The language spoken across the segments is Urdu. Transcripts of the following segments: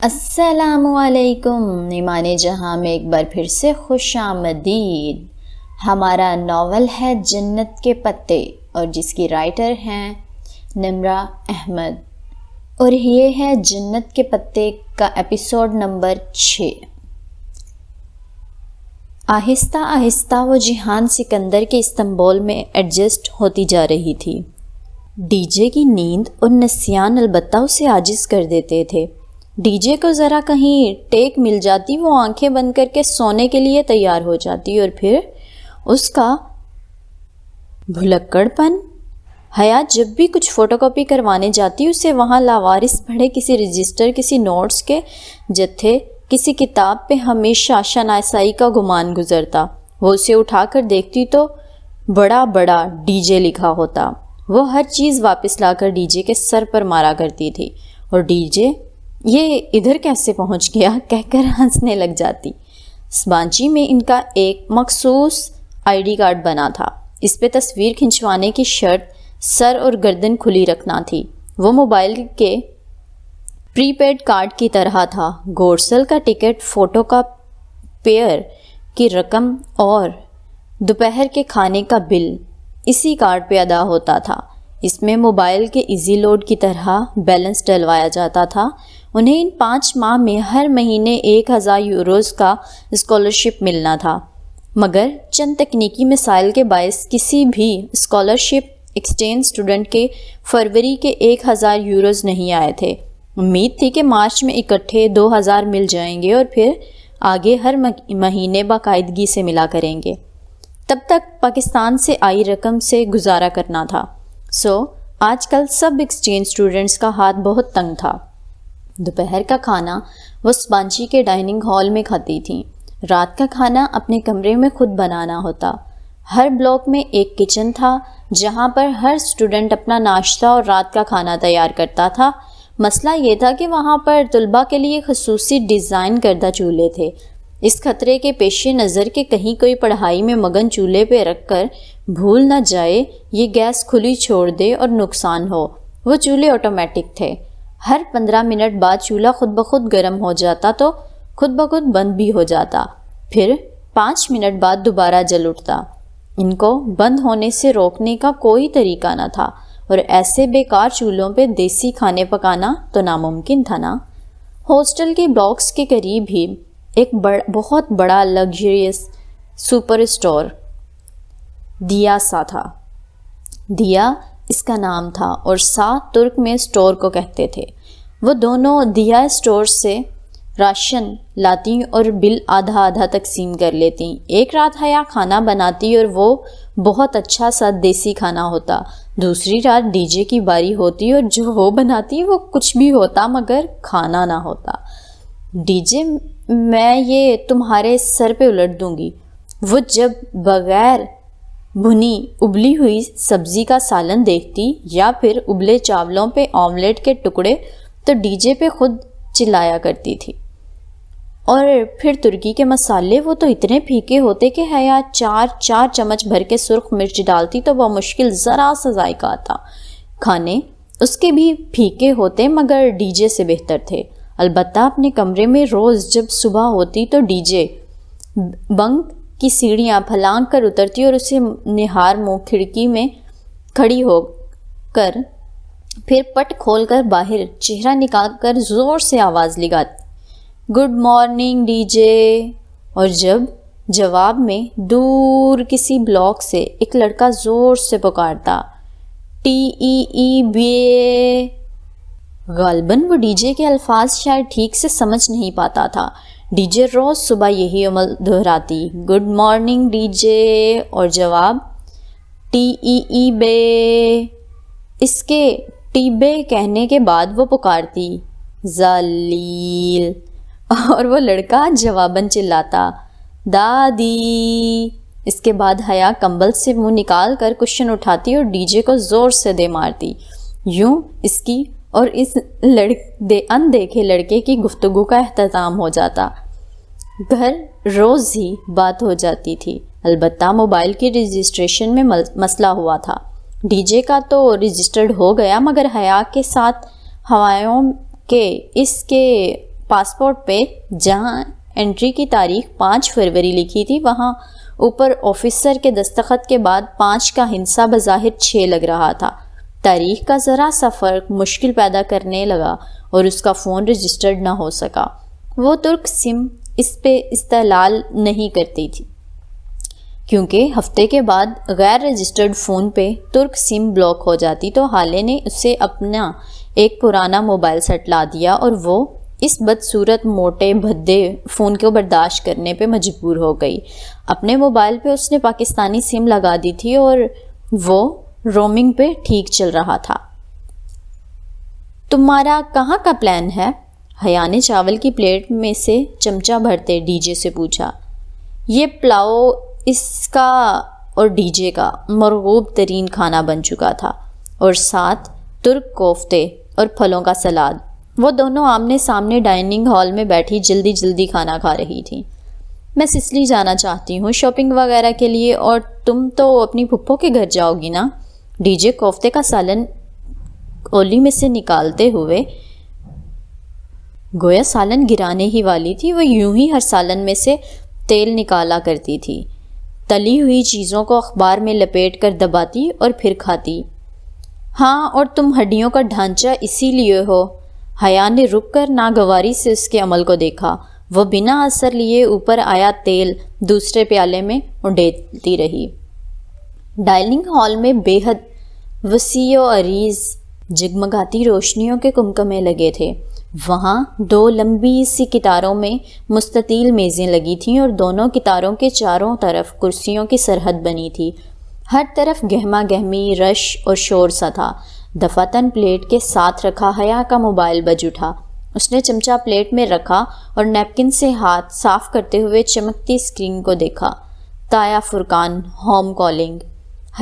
السلام علیکم ایمان جہاں میں ایک بار پھر سے خوش آمدید۔ ہمارا ناول ہے جنت کے پتے اور جس کی رائٹر ہیں نمرہ احمد، اور یہ ہے جنت کے پتے کا ایپیسوڈ نمبر 6۔ آہستہ آہستہ وہ جہان سکندر کے استنبول میں ایڈجسٹ ہوتی جا رہی تھی۔ ڈی جے کی نیند اور نسیان البتہ اسے عاجز کر دیتے تھے۔ ڈی جے کو ذرا کہیں ٹیک مل جاتی، وہ آنکھیں بند کر کے سونے کے لیے تیار ہو جاتی، اور پھر اس کا بھلکڑ پن۔ حیات جب بھی کچھ فوٹو کاپی کروانے جاتی، اسے وہاں لاوارث پڑھے کسی رجسٹر، کسی نوٹس کے جتھے، کسی کتاب پہ ہمیشہ شناسائی کا گمان گزرتا۔ وہ اسے اٹھا کر دیکھتی تو بڑا بڑا ڈی جے لکھا ہوتا۔ وہ ہر چیز واپس لا کر ڈی جے کے سر پر مارا کرتی تھی، اور ڈی جے یہ ادھر کیسے پہنچ گیا کہہ کر ہنسنے لگ جاتی۔ سبانچی میں ان کا ایک مخصوص آئی ڈی کارڈ بنا تھا۔ اس پہ تصویر کھنچوانے کی شرط سر اور گردن کھلی رکھنا تھی۔ وہ موبائل کے پری پیڈ کارڈ کی طرح تھا۔ گورسل کا ٹکٹ، فوٹو کا پیئر کی رقم اور دوپہر کے کھانے کا بل اسی کارڈ پہ ادا ہوتا تھا۔ اس میں موبائل کے ایزی لوڈ کی طرح بیلنس ڈلوایا جاتا تھا۔ انہیں ان 5 ماہ میں ہر مہینے 1000 یوروز کا اسکالرشپ ملنا تھا، مگر چند تکنیکی مسائل کے باعث کسی بھی اسکالرشپ ایکسچینج اسٹوڈنٹ کے فروری کے 1000 یوروز نہیں آئے تھے۔ امید تھی کہ مارچ میں اکٹھے 2000 مل جائیں گے اور پھر آگے ہر مہینے باقاعدگی سے ملا کریں گے۔ تب تک پاکستان سے آئی رقم سے گزارا کرنا تھا۔ آج کل سب ایکسچینج اسٹوڈنٹس کا ہاتھ بہت تنگ تھا۔ دوپہر کا کھانا وہ سبانچی کے ڈائننگ ہال میں کھاتی تھیں۔ رات کا کھانا اپنے کمرے میں خود بنانا ہوتا۔ ہر بلاک میں ایک کچن تھا جہاں پر ہر اسٹوڈنٹ اپنا ناشتہ اور رات کا کھانا تیار کرتا تھا۔ مسئلہ یہ تھا کہ وہاں پر طلباء کے لیے خصوصی ڈیزائن کردہ چولہے تھے۔ اس خطرے کے پیش نظر کہ کہیں کوئی پڑھائی میں مگن چولہے پہ رکھ کر بھول نہ جائے، یہ گیس کھلی چھوڑ دے اور نقصان ہو، وہ چولہے آٹومیٹک تھے۔ ہر 15 منٹ بعد چولہا خود بخود گرم ہو جاتا تو خود بخود بند بھی ہو جاتا، پھر 5 منٹ بعد دوبارہ جل اٹھتا۔ ان کو بند ہونے سے روکنے کا کوئی طریقہ نہ تھا، اور ایسے بیکار چولہوں پہ دیسی کھانے پکانا تو ناممکن تھا نا۔ ہاسٹل کے بلاکس کے قریب ہی ایک بہت بڑا لگژریس سپر اسٹور دیا سا تھا۔ دیا اس کا نام تھا اور ترک میں اسٹور کو کہتے تھے۔ وہ دونوں دیا اسٹور سے راشن لاتی اور بل آدھا آدھا تقسیم کر لیتی۔ ایک رات حیا کھانا بناتی اور وہ بہت اچھا سا دیسی کھانا ہوتا۔ دوسری رات ڈی جے کی باری ہوتی اور جو وہ بناتی وہ کچھ بھی ہوتا مگر کھانا نہ ہوتا۔ ڈی جے میں یہ تمہارے سر پہ الٹ دوں گی۔ وہ جب بغیر بھنی ابلی ہوئی سبزی کا سالن دیکھتی یا پھر ابلے چاولوں پہ آملیٹ کے ٹکڑے تو ڈی جے پہ خود چلایا کرتی تھی۔ اور پھر ترکی کے مسالے، وہ تو اتنے پھیکے ہوتے کہ حیا 4 چمچ بھر کے سرخ مرچ ڈالتی تو وہ مشکل ذرا سا ذائقہ آتا۔ کھانے اس کے بھی پھیکے ہوتے مگر ڈی جے سے بہتر تھے۔ البتہ اپنے کمرے میں روز جب صبح ہوتی تو ڈی جے بنک کی سیڑھیاں پھلانگ کر اترتی اور اسے نہار منہ کھڑکی میں کھڑی ہو کر پھر پٹ کھول کر باہر چہرہ نکال کر زور سے آواز لگاتی، گڈ مارننگ ڈی جے۔ اور جب جواب میں دور کسی بلاک سے ایک لڑکا زور سے پکارتا، TEE، غالباً وہ ڈی جے کے الفاظ شاید ٹھیک سے سمجھ نہیں پاتا تھا۔ ڈی جے روز صبح یہی عمل دہراتی، گڈ مارننگ ڈی جے، اور جواب TEE بے۔ اس کے ٹی بے کہنے کے بعد وہ پکارتی، ذلیل، اور وہ لڑکا جواباً چلاتا، دادی۔ اس کے بعد حیا کمبل سے منہ نکال کر کشن اٹھاتی اور ڈی جے کو زور سے دے مارتی۔ یوں اس کی اور اس اندیکھے لڑکے کی گفتگو کا اختتام ہو جاتا۔ گھر روز ہی بات ہو جاتی تھی، البتہ موبائل کی رجسٹریشن میں مسئلہ ہوا تھا۔ ڈی جے کا تو رجسٹرڈ ہو گیا مگر حیا کے ساتھ ہوایوں کے اس کے پاسپورٹ پہ جہاں انٹری کی تاریخ 5 فروری لکھی تھی وہاں اوپر آفیسر کے دستخط کے بعد 5 کا ہندسہ بظاہر 6 لگ رہا تھا۔ تاریخ کا ذرا سا فرق مشکل پیدا کرنے لگا اور اس کا فون رجسٹرڈ نہ ہو سکا۔ وہ ترک سم اس پہ استعلال نہیں کرتی تھی کیونکہ ہفتے کے بعد غیر رجسٹرڈ فون پہ ترک سم بلاک ہو جاتی تو حالے نے اسے اپنا ایک پرانا موبائل سیٹ لا دیا اور وہ اس بدصورت موٹے بھدے فون کو برداشت کرنے پہ مجبور ہو گئی۔ اپنے موبائل پہ اس نے پاکستانی سم لگا دی تھی اور وہ رومنگ پہ ٹھیک چل رہا تھا۔ تمہارا کہاں کا پلان ہے؟ حیا نے چاول کی پلیٹ میں سے چمچہ بھرتے ڈی جے سے پوچھا۔ یہ پلاؤ اس کا اور ڈی جے کا مرغوب ترین کھانا بن چکا تھا اور ساتھ ترک کوفتے اور پھلوں کا سلاد۔ وہ دونوں آمنے سامنے ڈائننگ ہال میں بیٹھی جلدی جلدی کھانا کھا رہی تھیں۔ میں سسلی جانا چاہتی ہوں شاپنگ وغیرہ کے لیے، اور تم تو اپنی پھپھو کے گھر جاؤ گی نا؟ ڈی جے کوفتے کا سالن اولی میں سے نکالتے ہوئے گویا سالن گرانے ہی والی تھی۔ وہ یوں ہی ہر سالن میں سے تیل نکالا کرتی تھی، تلی ہوئی چیزوں کو اخبار میں لپیٹ کر دباتی اور پھر کھاتی۔ ہاں، اور تم ہڈیوں کا ڈھانچہ اسی لیے ہو۔ حیا نے رک کر ناگواری سے اس کے عمل کو دیکھا۔ وہ بنا اثر لیے اوپر آیا تیل دوسرے پیالے میں اونڈیلتی رہی۔ ڈائننگ ہال میں بے حد وسیع و عریض جگمگاتی روشنیوں کے کمکمے لگے تھے۔ وہاں 2 لمبی سی کتاروں میں مستطیل میزیں لگی تھیں اور دونوں کتاروں کے چاروں طرف کرسیوں کی سرحد بنی تھی۔ ہر طرف گہما گہمی رش اور شور سا تھا۔ دفعتاً پلیٹ کے ساتھ رکھا حیا کا موبائل بج اٹھا۔ اس نے چمچہ پلیٹ میں رکھا اور نیپکن سے ہاتھ صاف کرتے ہوئے چمکتی اسکرین کو دیکھا۔ تایا فرقان، ہوم کالنگ۔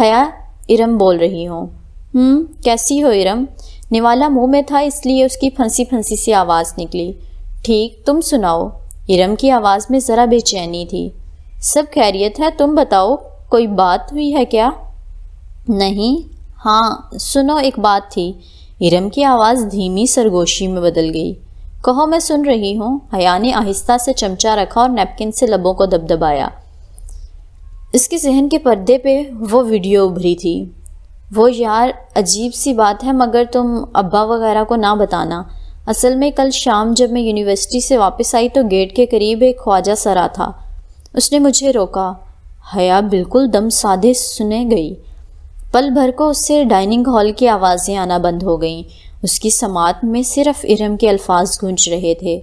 حیا، ارم بول رہی ہوں۔ کیسی ہو ارم؟ نوالا منہ میں تھا اس لیے اس کی پھنسی پھنسی سی آواز نکلی۔ ٹھیک، تم سناؤ؟ ارم کی آواز میں ذرا بے چینی تھی۔ سب خیریت ہے، تم بتاؤ، کوئی بات ہوئی ہے کیا؟ نہیں۔ ہاں سنو، ایک بات تھی۔ ارم کی آواز دھیمی سرگوشی میں بدل گئی۔ کہو، میں سن رہی ہوں۔ حیا نے آہستہ سے چمچہ رکھا اور نیپکن سے لبوں کو دبدبایا۔ اس کے ذہن کے پردے پہ وہ ویڈیو ابھری تھی۔ وہ یار، عجیب سی بات ہے مگر تم ابا وغیرہ کو نہ بتانا۔ اصل میں کل شام جب میں یونیورسٹی سے واپس آئی تو گیٹ کے قریب ایک خواجہ سرا تھا۔ اس نے مجھے روکا۔ حیا بالکل دم سادھے سنے گئی۔ پل بھر کو اس سے ڈائننگ ہال کی آوازیں آنا بند ہو گئیں۔ اس کی سماعت میں صرف ارم کے الفاظ گونج رہے تھے۔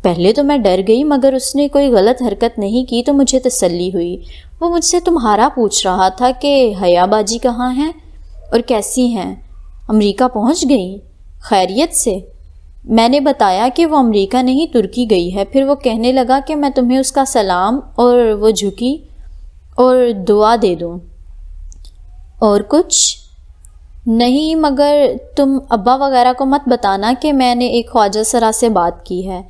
پہلے تو میں ڈر گئی مگر اس نے کوئی غلط حرکت نہیں کی تو مجھے تسلی ہوئی۔ وہ مجھ سے تمہارا پوچھ رہا تھا کہ حیا باجی کہاں ہیں اور کیسی ہیں، امریکہ پہنچ گئی خیریت سے؟ میں نے بتایا کہ وہ امریکہ نہیں ترکی گئی ہے۔ پھر وہ کہنے لگا کہ میں تمہیں اس کا سلام اور وہ جھکی اور دعا دے دوں۔ اور کچھ نہیں، مگر تم ابا وغیرہ کو مت بتانا کہ میں نے ایک خواجہ سرا سے بات کی ہے۔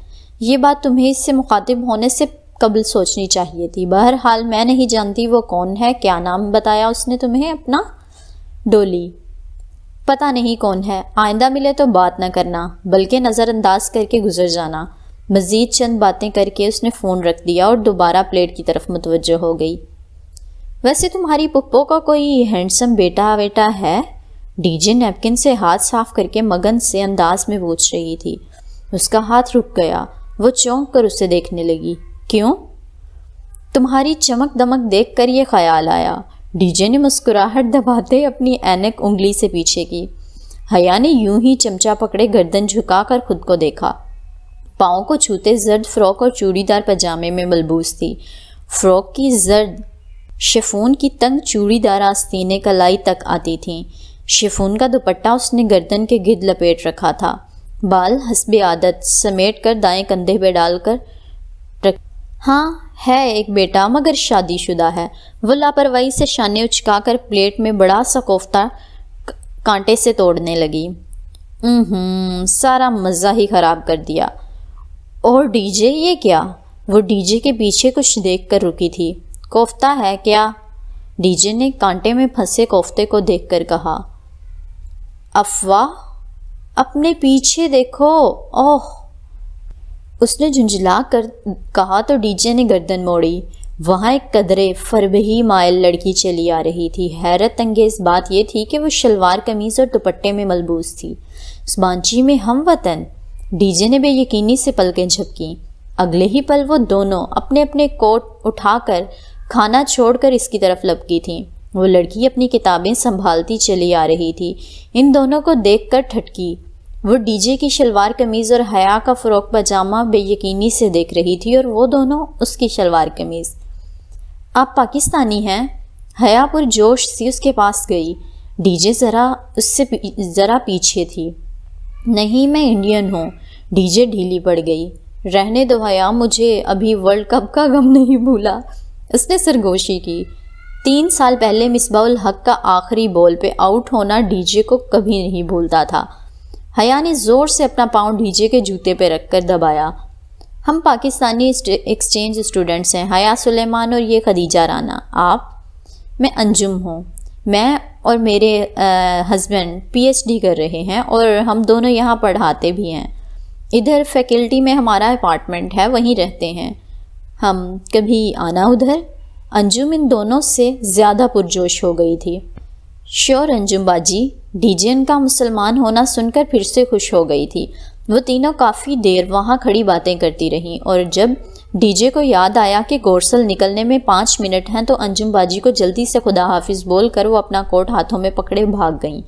یہ بات تمہیں اس سے مخاطب ہونے سے قبل سوچنی چاہیے تھی۔ بہرحال میں نہیں جانتی وہ کون ہے۔ کیا نام بتایا اس نے تمہیں اپنا؟ ڈولی۔ پتہ نہیں کون ہے۔ آئندہ ملے تو بات نہ کرنا بلکہ نظر انداز کر کے گزر جانا۔ مزید چند باتیں کر کے اس نے فون رکھ دیا اور دوبارہ پلیٹ کی طرف متوجہ ہو گئی۔ ویسے تمہاری پپو کا کوئی ہینڈسم بیٹا ویٹا ہے؟ ڈی جے نیپکن سے ہاتھ صاف کر کے مگن سے انداز میں پوچھ رہی تھی۔ اس کا ہاتھ رک گیا۔ وہ چونک کر اسے دیکھنے لگی۔ کیوں؟ تمہاری چمک دمک دیکھ کر یہ خیال آیا۔ ڈی جے نے مسکراہٹ دباتے اپنی اینک انگلی سے پیچھے کی۔ حیا نے یوں ہی چمچہ پکڑے گردن جھکا کر خود کو دیکھا۔ پاؤں کو چھوتے زرد فراک اور چوڑی دار پجامے میں ملبوس تھی۔ فراک کی زرد شفون کی تنگ چوڑی دار آستینیں کلائی تک آتی تھیں۔ شفون کا دوپٹہ اس نے گردن کے گرد لپیٹ رکھا تھا۔ بال حسب عادت سمیٹ کر دائیں کندھے پہ ڈال کر ہاں ہے ایک بیٹا مگر شادی شدہ ہے۔ وہ لاپرواہی سے شانے اچکا کر پلیٹ میں بڑا سا کوفتہ کانٹے سے توڑنے لگی۔ سارا مزہ ہی خراب کر دیا۔ اور ڈی جے یہ کیا؟ وہ ڈی جے کے پیچھے کچھ دیکھ کر رکی تھی۔ کوفتہ ہے کیا؟ ڈی جے نے کانٹے میں پھنسے کوفتے کو دیکھ کر کہا۔ افواہ، اپنے پیچھے دیکھو۔ اوہ! اس نے جھنجھلا کر کہا تو ڈی جے نے گردن موڑی۔ وہاں ایک قدرے فربہی مائل لڑکی چلی آ رہی تھی۔ حیرت انگیز بات یہ تھی کہ وہ شلوار قمیض اور دوپٹے میں ملبوس تھی۔ اس بانچی میں ہم وطن؟ ڈی جے نے بے یقینی سے پلکیں جھپکیں۔ اگلے ہی پل وہ دونوں اپنے اپنے کوٹ اٹھا کر کھانا چھوڑ کر اس کی طرف لپکی تھیں۔ وہ لڑکی اپنی کتابیں سنبھالتی چلی آ رہی تھی۔ ان دونوں کو دیکھ کر ٹھٹکی۔ وہ ڈی جے کی شلوار قمیض اور حیا کا فراک پاجامہ بے یقینی سے دیکھ رہی تھی اور وہ دونوں اس کی شلوار قمیض۔ آپ پاکستانی ہیں؟ حیا پرجوش سی اس کے پاس گئی۔ ڈی جے اس سے ذرا پیچھے تھی۔ نہیں، میں انڈین ہوں۔ ڈی جے ڈھیلی پڑ گئی۔ رہنے دو حیا، مجھے ابھی ورلڈ کپ کا غم نہیں بھولا۔ اس نے سرگوشی کی۔ 3 سال پہلے مصباح الحق کا آخری بال پہ آؤٹ ہونا ڈی جے کو کبھی نہیں بھولتا تھا۔ حیا نے زور سے اپنا پاؤں ڈی جے کے جوتے پہ رکھ کر دبایا۔ ہم پاکستانی ایکسچینج اسٹوڈنٹس ہیں، حیا سلیمان اور یہ خدیجہ رانا۔ آپ؟ میں انجم ہوں۔ میں اور میرے ہسبینڈ پی ایچ ڈی کر رہے ہیں اور ہم دونوں یہاں پڑھاتے بھی ہیں۔ ادھر فیکلٹی میں ہمارا اپارٹمنٹ ہے، وہیں رہتے ہیں۔ ہم کبھی آنا ادھر؟ انجم ان دونوں سے زیادہ پرجوش ہو گئی تھی۔ شیور انجم باجی۔ ڈی جے ان کا مسلمان ہونا سن کر پھر سے خوش ہو گئی تھی۔ وہ تینوں کافی دیر وہاں کھڑی باتیں کرتی رہیں اور جب ڈی جے کو یاد آیا کہ گورسل نکلنے میں 5 منٹ ہیں تو انجم باجی کو جلدی سے خدا حافظ بول کر وہ اپنا کوٹ ہاتھوں میں پکڑے بھاگ گئیں۔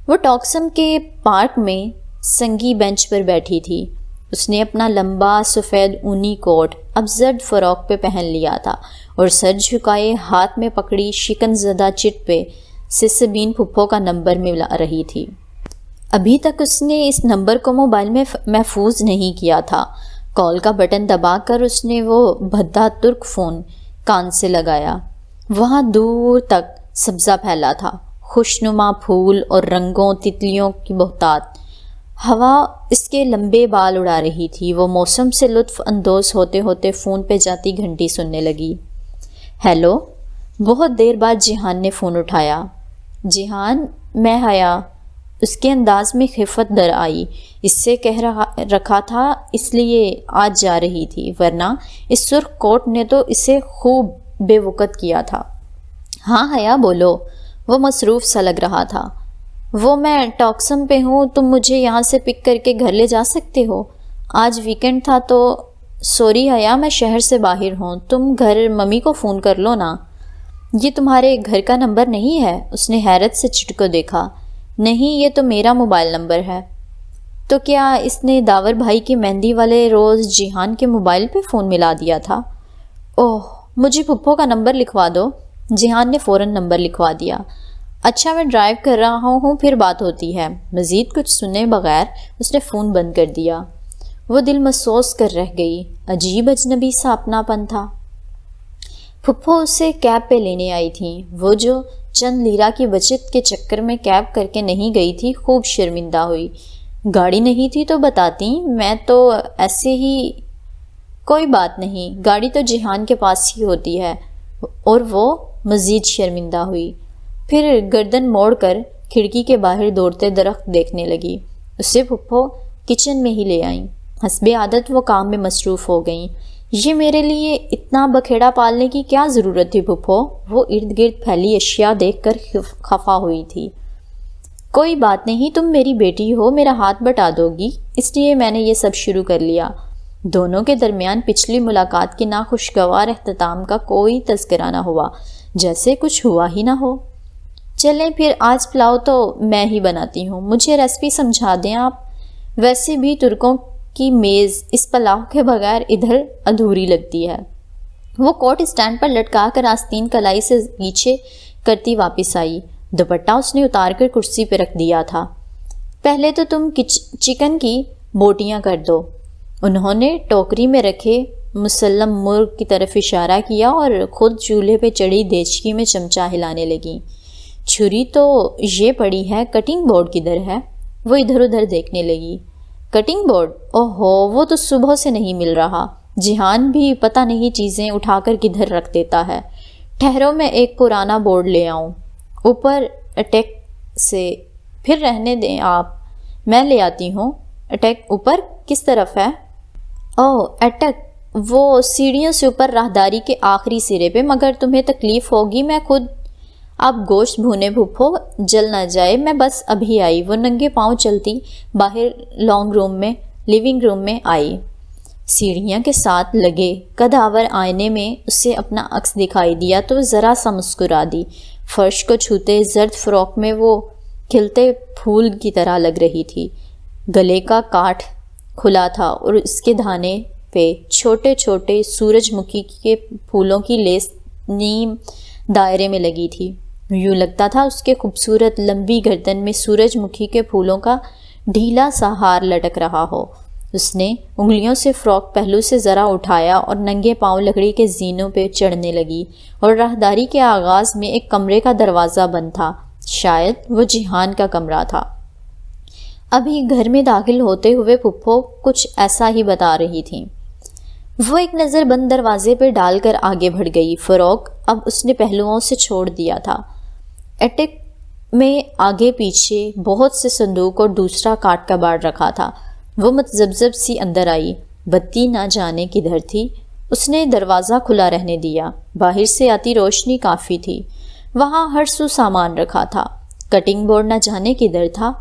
وہ ٹاکسم کے پارک میں سنگی بینچ پر بیٹھی تھی۔ اس نے اپنا لمبا سفید اونی کوٹ اب زرد فراک پہ پہن لیا تھا اور سر جھکائے ہاتھ میں پکڑی شکن زدہ چٹ پہ سبین پھپھو کا نمبر ملا رہی تھی۔ ابھی تک اس نے اس نمبر کو موبائل میں محفوظ نہیں کیا تھا۔ کال کا بٹن دبا کر اس نے وہ بھدا ترک فون کان سے لگایا۔ وہاں دور تک سبزہ پھیلا تھا، خوشنما پھول اور رنگوں تتلیوں کی بہتات۔ ہوا اس کے لمبے بال اڑا رہی تھی۔ وہ موسم سے لطف اندوز ہوتے ہوتے فون پہ جاتی گھنٹی سننے لگی۔ ہیلو۔ بہت دیر بعد جیہان نے فون اٹھایا۔ جیہان، میں حیا۔ اس کے انداز میں خفت در آئی۔ اس سے کہہ رکھا تھا اس لیے آج جا رہی تھی، ورنہ اس سرخ کوٹ نے تو اسے خوب بے وقت کیا تھا۔ ہاں حیا بولو۔ وہ مصروف سا لگ رہا تھا۔ وہ میں ٹاکسم پہ ہوں، تم مجھے یہاں سے پک کر کے گھر لے جا سکتے ہو؟ آج ویکنڈ تھا تو۔ سوری حیا، میں شہر سے باہر ہوں، تم گھر ممی کو فون کر لو نا۔ یہ تمہارے گھر کا نمبر نہیں ہے؟ اس نے حیرت سے چٹ کو دیکھا۔ نہیں، یہ تو میرا موبائل نمبر ہے۔ تو کیا اس نے داور بھائی کی مہندی والے روز جیہان کے موبائل پہ فون ملا دیا تھا؟ اوہ، مجھے پھپھو کا نمبر لکھوا دو۔ جیہان نے فوراً نمبر لکھوا دیا۔ اچھا، میں ڈرائیو کر رہا ہوں، پھر بات ہوتی ہے۔ مزید کچھ سنے بغیر اس نے فون بند کر دیا۔ وہ دل محسوس کر رہ گئی۔ عجیب اجنبی سا اپنا پن تھا۔ پھپھو اسے کیب پہ لینے آئی تھیں۔ وہ جو چند لیرہ کی بچت کے چکر میں کیب کر کے نہیں گئی تھی، خوب شرمندہ ہوئی۔ گاڑی نہیں تھی تو بتاتی، میں تو ایسے ہی۔ کوئی بات نہیں، گاڑی تو جیہان کے پاس ہی ہوتی ہے۔ اور وہ مزید شرمندہ ہوئی۔ پھر گردن موڑ کر کھڑکی کے باہر دوڑتے درخت دیکھنے لگی۔ اسے پھپھو کچن میں ہی لے آئیں۔ حسب عادت وہ کام میں مصروف ہو گئیں۔ یہ میرے لیے اتنا بکھیڑا پالنے کی کیا ضرورت تھی پھپھو؟ وہ ارد گرد پھیلی اشیاء دیکھ کر خفا ہوئی تھی۔ کوئی بات نہیں، تم میری بیٹی ہو، میرا ہاتھ بٹا دو گی، اس لیے میں نے یہ سب شروع کر لیا۔ دونوں کے درمیان پچھلی ملاقات کی ناخوشگوار اختتام کا کوئی تذکرہ نہ ہوا، جیسے کچھ ہوا ہی نہ ہو۔ چلیں پھر، آج پلاؤ تو میں ہی بناتی ہوں، مجھے ریسپی سمجھا دیں آپ۔ ویسے بھی ترکوں کی میز اس پلاؤ کے بغیر ادھر ادھوری لگتی ہے۔ وہ کوٹ اسٹینڈ پر لٹکا کر آستین کلائی سے پیچھے کرتی واپس آئی۔ دوپٹہ اس نے اتار کر کرسی پہ رکھ دیا تھا۔ پہلے تو تم چکن کی بوٹیاں کر دو۔ انہوں نے ٹوکری میں رکھے مسلم مرغ کی طرف اشارہ کیا اور خود چولہے پہ چڑھی دیچکی میں چمچہ ہلانے لگیں۔ چھری تو یہ پڑی ہے، کٹنگ بورڈ کدھر ہے؟ وہ ادھر ادھر دیکھنے لگی۔ Cutting board? اوہو، وہ تو صبح سے نہیں مل رہا۔ جیہان بھی پتہ نہیں چیزیں اٹھا کر کدھر رکھ دیتا ہے۔ ٹھہرو، میں ایک پرانا بورڈ لے آؤں اوپر اٹیک سے۔ پھر رہنے دیں آپ، میں لے آتی ہوں۔ اٹیک اوپر کس طرف ہے؟ اٹیک وہ سیڑھیوں سے اوپر راہداری کے آخری سرے پہ، مگر تمہیں تکلیف ہوگی میں خود آپ گوشت بھونے پھپھو، جل نہ جائے، میں بس ابھی آئی۔ وہ ننگے پاؤں چلتی باہر لیونگ روم میں آئی۔ سیڑھیاں کے ساتھ لگے کدآور آئینے میں اسے اپنا عکس دکھائی دیا تو ذرا سا مسکرا دی۔ فرش کو چھوتے زرد فراک میں وہ کھلتے پھول کی طرح لگ رہی تھی۔ گلے کا کاٹ کھلا تھا اور اس کے دھانے پہ چھوٹے چھوٹے سورج مکھی کے پھولوں کی لیس نیم دائرے میں لگی تھی۔ یوں لگتا تھا اس کے خوبصورت لمبی گردن میں سورج مکھی کے پھولوں کا ڈھیلا سا ہار لٹک رہا ہو۔ اس نے انگلیوں سے فراک پہلو سے ذرا اٹھایا اور ننگے پاؤں لکڑی کے زینوں پہ چڑھنے لگی، اور راہداری کے آغاز میں ایک کمرے کا دروازہ بند تھا۔ شاید وہ جیہان کا کمرہ تھا۔ ابھی گھر میں داخل ہوتے ہوئے پھپھو کچھ ایسا ہی بتا رہی تھیں۔ وہ ایک نظر بند دروازے پہ ڈال کر آگے بڑھ گئی۔ فراک اب اس نے پہلوؤں سے چھوڑ دیا تھا۔ اٹیک میں آگے پیچھے بہت سے صندوق اور دوسرا کاٹ کباڑ رکھا تھا۔ وہ متذبذب سی اندر آئی۔ بتی نہ جانے کدھر تھی۔ اس نے دروازہ کھلا رہنے دیا۔ باہر سے آتی روشنی کافی تھی۔ وہاں ہر سو سامان رکھا تھا۔ کٹنگ بورڈ نہ جانے کدھر تھا۔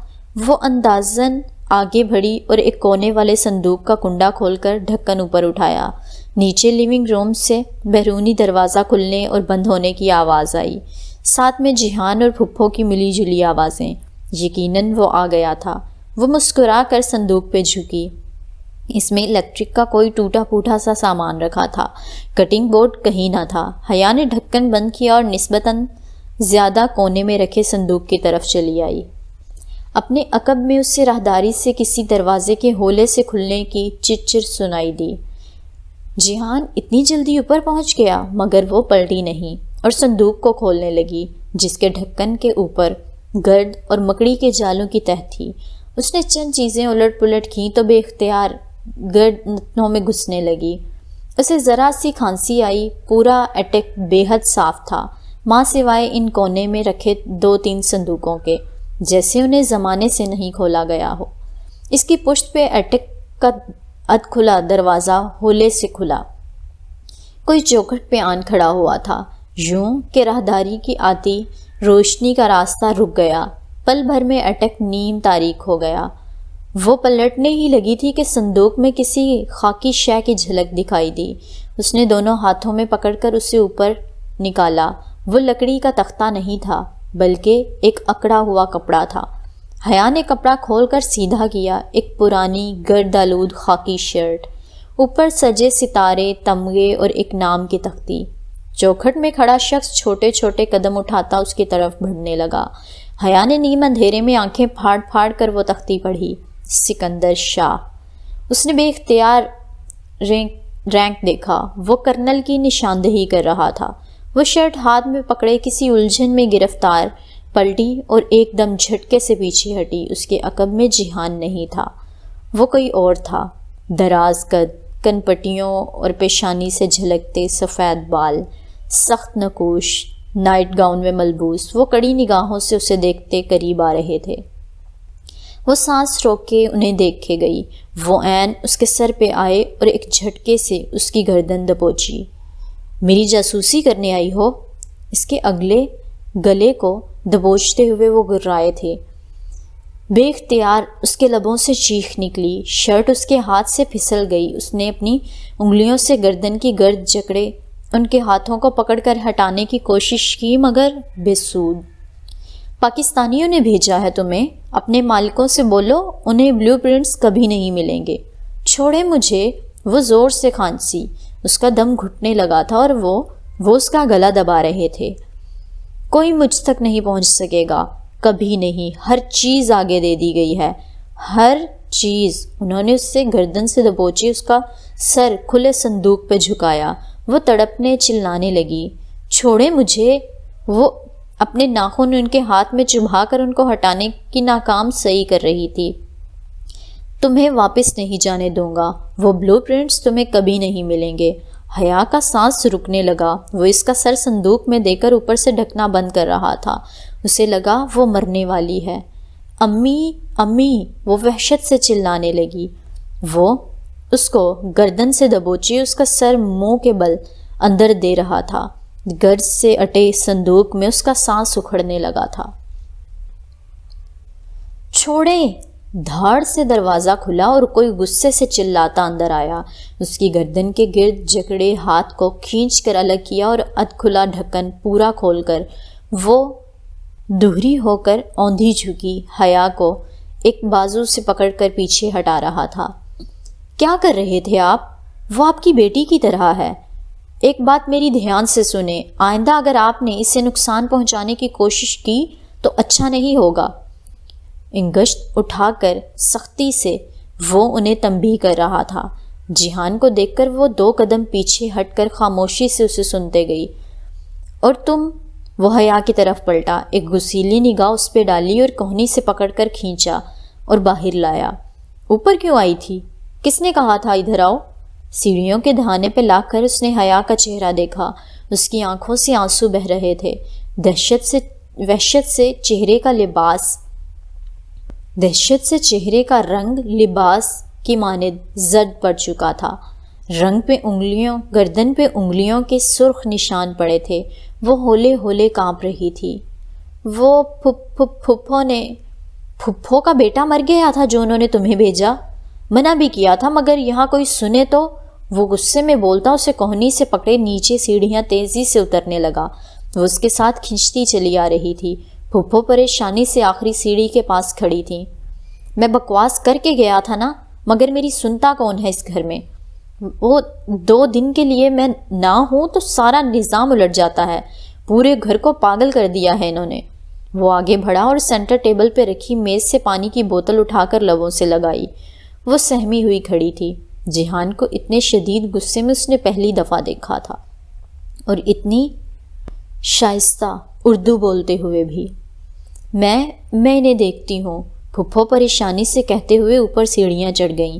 وہ اندازاً آگے بڑھی اور ایک کونے والے صندوق کا کنڈا کھول کر ڈھکن اوپر اٹھایا۔ نیچے لیونگ روم سے بیرونی دروازہ کھلنے اور بند ہونے کی آواز آئی، ساتھ میں جیہان اور پھپھو کی ملی جلی آوازیں۔ یقیناً وہ آ گیا تھا۔ وہ مسکرا کر صندوق پہ جھکی۔ اس میں الیکٹرک کا کوئی ٹوٹا پھوٹا سا سامان رکھا تھا۔ کٹنگ بورڈ کہیں نہ تھا۔ حیا نے ڈھکن بند کیا اور نسبتاً زیادہ کونے میں رکھے صندوق کی طرف چلی آئی۔ اپنے عقب میں اس سے راہداری سے کسی دروازے کے ہولے سے کھلنے کی چرچر سنائی دی۔ جیہان اتنی جلدی اوپر پہنچ گیا، مگر وہ پلٹی نہیں اور صندوق کو کھولنے لگی، جس کے ڈھکن کے اوپر گرد اور مکڑی کے جالوں کی تہہ تھی۔ اس نے چند چیزیں الٹ پلٹ کیں تو بے اختیار گرد نتنوں میں گھسنے لگی۔ اسے ذرا سی کھانسی آئی۔ پورا اٹیک بے حد صاف تھا، ماں سوائے ان کونے میں رکھے 2-3 صندوقوں کے، جیسے انہیں زمانے سے نہیں کھولا گیا ہو۔ اس کی پشت پہ اٹیک کا ادھ کھلا دروازہ ہولے سے کھلا۔ کوئی چوکھٹ پہ آن کھڑا ہوا تھا، یوں کہ راہداری کی آتی روشنی کا راستہ رک گیا۔ پل بھر میں اٹیک نیم تاریک ہو گیا۔ وہ پلٹنے ہی لگی تھی کہ صندوق میں کسی خاکی شے کی جھلک دکھائی دی۔ اس نے دونوں ہاتھوں میں پکڑ کر اسے اوپر نکالا۔ وہ لکڑی کا تختہ نہیں تھا، بلکہ ایک اکڑا ہوا کپڑا تھا۔ حیا نے کپڑا کھول کر سیدھا کیا۔ ایک پرانی گرد آلود خاکی شرٹ، اوپر سجے ستارے، تمغے اور ایک نام کی تختی۔ چوکھٹ میں کھڑا شخص چھوٹے چھوٹے قدم اٹھاتا اس کی طرف بڑھنے لگا۔ حیا نے نیم اندھیرے میں آنکھیں پھاڑ پھاڑ کر وہ تختی پڑھی۔ سکندر شاہ۔ اس نے بے اختیار رینک دیکھا۔ وہ کرنل کی نشاندہی کر رہا تھا۔ وہ شرٹ ہاتھ میں پکڑے کسی الجھن میں گرفتار پلٹی اور ایک دم جھٹکے سے پیچھے ہٹی۔ اس کے عقب میں جیہان نہیں تھا، وہ کوئی اور تھا۔ دراز قد، کن پٹیوں اور پیشانی سے جھلکتے سفید بال، سخت نقوش نائٹ گاؤن میں ملبوس، وہ کڑی نگاہوں سے اسے دیکھتے قریب آ رہے تھے۔ وہ سانس روک کے انہیں دیکھے گئی۔ وہ عین اس کے سر پہ آئے اور ایک جھٹکے سے اس کی گردن دبوچی۔ میری جاسوسی کرنے آئی ہو؟ اس کے اگلے گلے کو دبوچتے ہوئے وہ گرائے تھے۔ بے اختیار اس کے لبوں سے چیخ نکلی۔ شرٹ اس کے ہاتھ سے پھسل گئی۔ اس نے اپنی انگلیوں سے گردن کی گرد جکڑے ان کے ہاتھوں کو پکڑ کر ہٹانے کی کوشش کی، مگر بے سود۔ پاکستانیوں نے بھیجا ہے تمہیں؟ اپنے مالکوں سے بولو انہیں بلیو پرنٹس کبھی نہیں ملیں گے۔ چھوڑے مجھے۔ وہ زور سے کھانسی۔ اس کا دم گھٹنے لگا تھا اور وہ اس کا گلا دبا رہے تھے۔ کوئی مجھ تک نہیں پہنچ سکے گا، کبھی نہیں۔ ہر چیز آگے دے دی گئی ہے، ہر چیز۔ انہوں نے اس سے گردن سے دبوچی، اس کا سر کھلے صندوق پہ جھکایا۔ وہ تڑپنے چلانے لگی۔ چھوڑے مجھے۔ وہ اپنے ناخن ان کے ہاتھ میں چبھا کر ان کو ہٹانے کی ناکام سعی کر رہی تھی۔ تمہیں واپس نہیں جانے دوں گا۔ وہ بلیو پرنٹس تمہیں کبھی نہیں ملیں گے۔ حیا کا سانس رکنے لگا۔ وہ اس کا سر صندوق میں دے کر اوپر سے ڈھکنا بند کر رہا تھا۔ اسے لگا وہ مرنے والی ہے۔ امی امی! وہ وحشت سے چلانے لگی۔ وہ اس کو گردن سے دبوچے اس کا سر منہ کے بل اندر دے رہا تھا۔ گرد سے اٹے صندوق میں اس کا سانس اکھڑنے لگا تھا۔ چھوڑیں! دھاڑ سے دروازہ کھلا اور کوئی غصے سے چلاتا اندر آیا۔ اس کی گردن کے گرد جکڑے ہاتھ کو کھینچ کر الگ کیا اور ادھ کھلا ڈھکن پورا کھول کر وہ دوہری ہو کر اوندھی جھکی حیا کو ایک بازو سے پکڑ کر پیچھے ہٹا رہا تھا۔ کیا کر رہے تھے آپ؟ وہ آپ کی بیٹی کی طرح ہے۔ ایک بات میری دھیان سے سنیں، آئندہ اگر آپ نے اسے نقصان پہنچانے کی کوشش کی تو اچھا نہیں ہوگا۔ انگشت اٹھا کر سختی سے وہ انہیں تنبیہ کر رہا تھا۔ جیہان کو دیکھ کر وہ 2 قدم پیچھے ہٹ کر خاموشی سے اسے سنتے گئی۔ اور تم؟ وہ حیا کی طرف پلٹا، ایک غصیلی نگاہ اس پہ ڈالی اور کوہنی سے پکڑ کر کھینچا اور باہر لایا۔ اوپر کیوں آئی تھی؟ کس نے کہا تھا ادھر آؤ؟ سیڑھیوں کے دہانے پہ لا کر اس نے حیا کا چہرہ دیکھا۔ اس کی آنکھوں سے آنسو بہہ رہے تھے۔ وحشت سے چہرے کا رنگ لباس کی مانند زرد پڑ چکا تھا۔ گردن پہ انگلیوں کے سرخ نشان پڑے تھے۔ وہ ہولے ہولے کانپ رہی تھی۔ وہ پھپھو کا بیٹا مر گیا تھا جو انہوں نے تمہیں بھیجا؟ منع بھی کیا تھا مگر یہاں کوئی سنے تو؟ وہ غصے میں بولتا اسے کوہنی سے پکڑے نیچے سیڑھیاں تیزی سے اترنے لگا۔ وہ اس کے ساتھ کھنچتی چلی آ رہی تھی۔ پھپھو پریشانی سے آخری سیڑھی کے پاس کھڑی تھی۔ میں بکواس کر کے گیا تھا نا، مگر میری سنتا کون ہے اس گھر میں؟ وہ 2 دن کے لیے میں نہ ہوں تو سارا نظام الٹ جاتا ہے۔ پورے گھر کو پاگل کر دیا ہے انہوں نے۔ وہ آگے بڑھا اور سینٹر ٹیبل پہ رکھی میز سے پانی کی بوتل اٹھا کر لبوں سے لگائی۔ وہ سہمی ہوئی کھڑی تھی۔ جیہان کو اتنے شدید غصے میں اس نے پہلی دفعہ دیکھا تھا، اور اتنی شائستہ اردو بولتے ہوئے بھی۔ میں انہیں دیکھتی ہوں، پھپھو پریشانی سے کہتے ہوئے اوپر سیڑھیاں چڑھ گئیں۔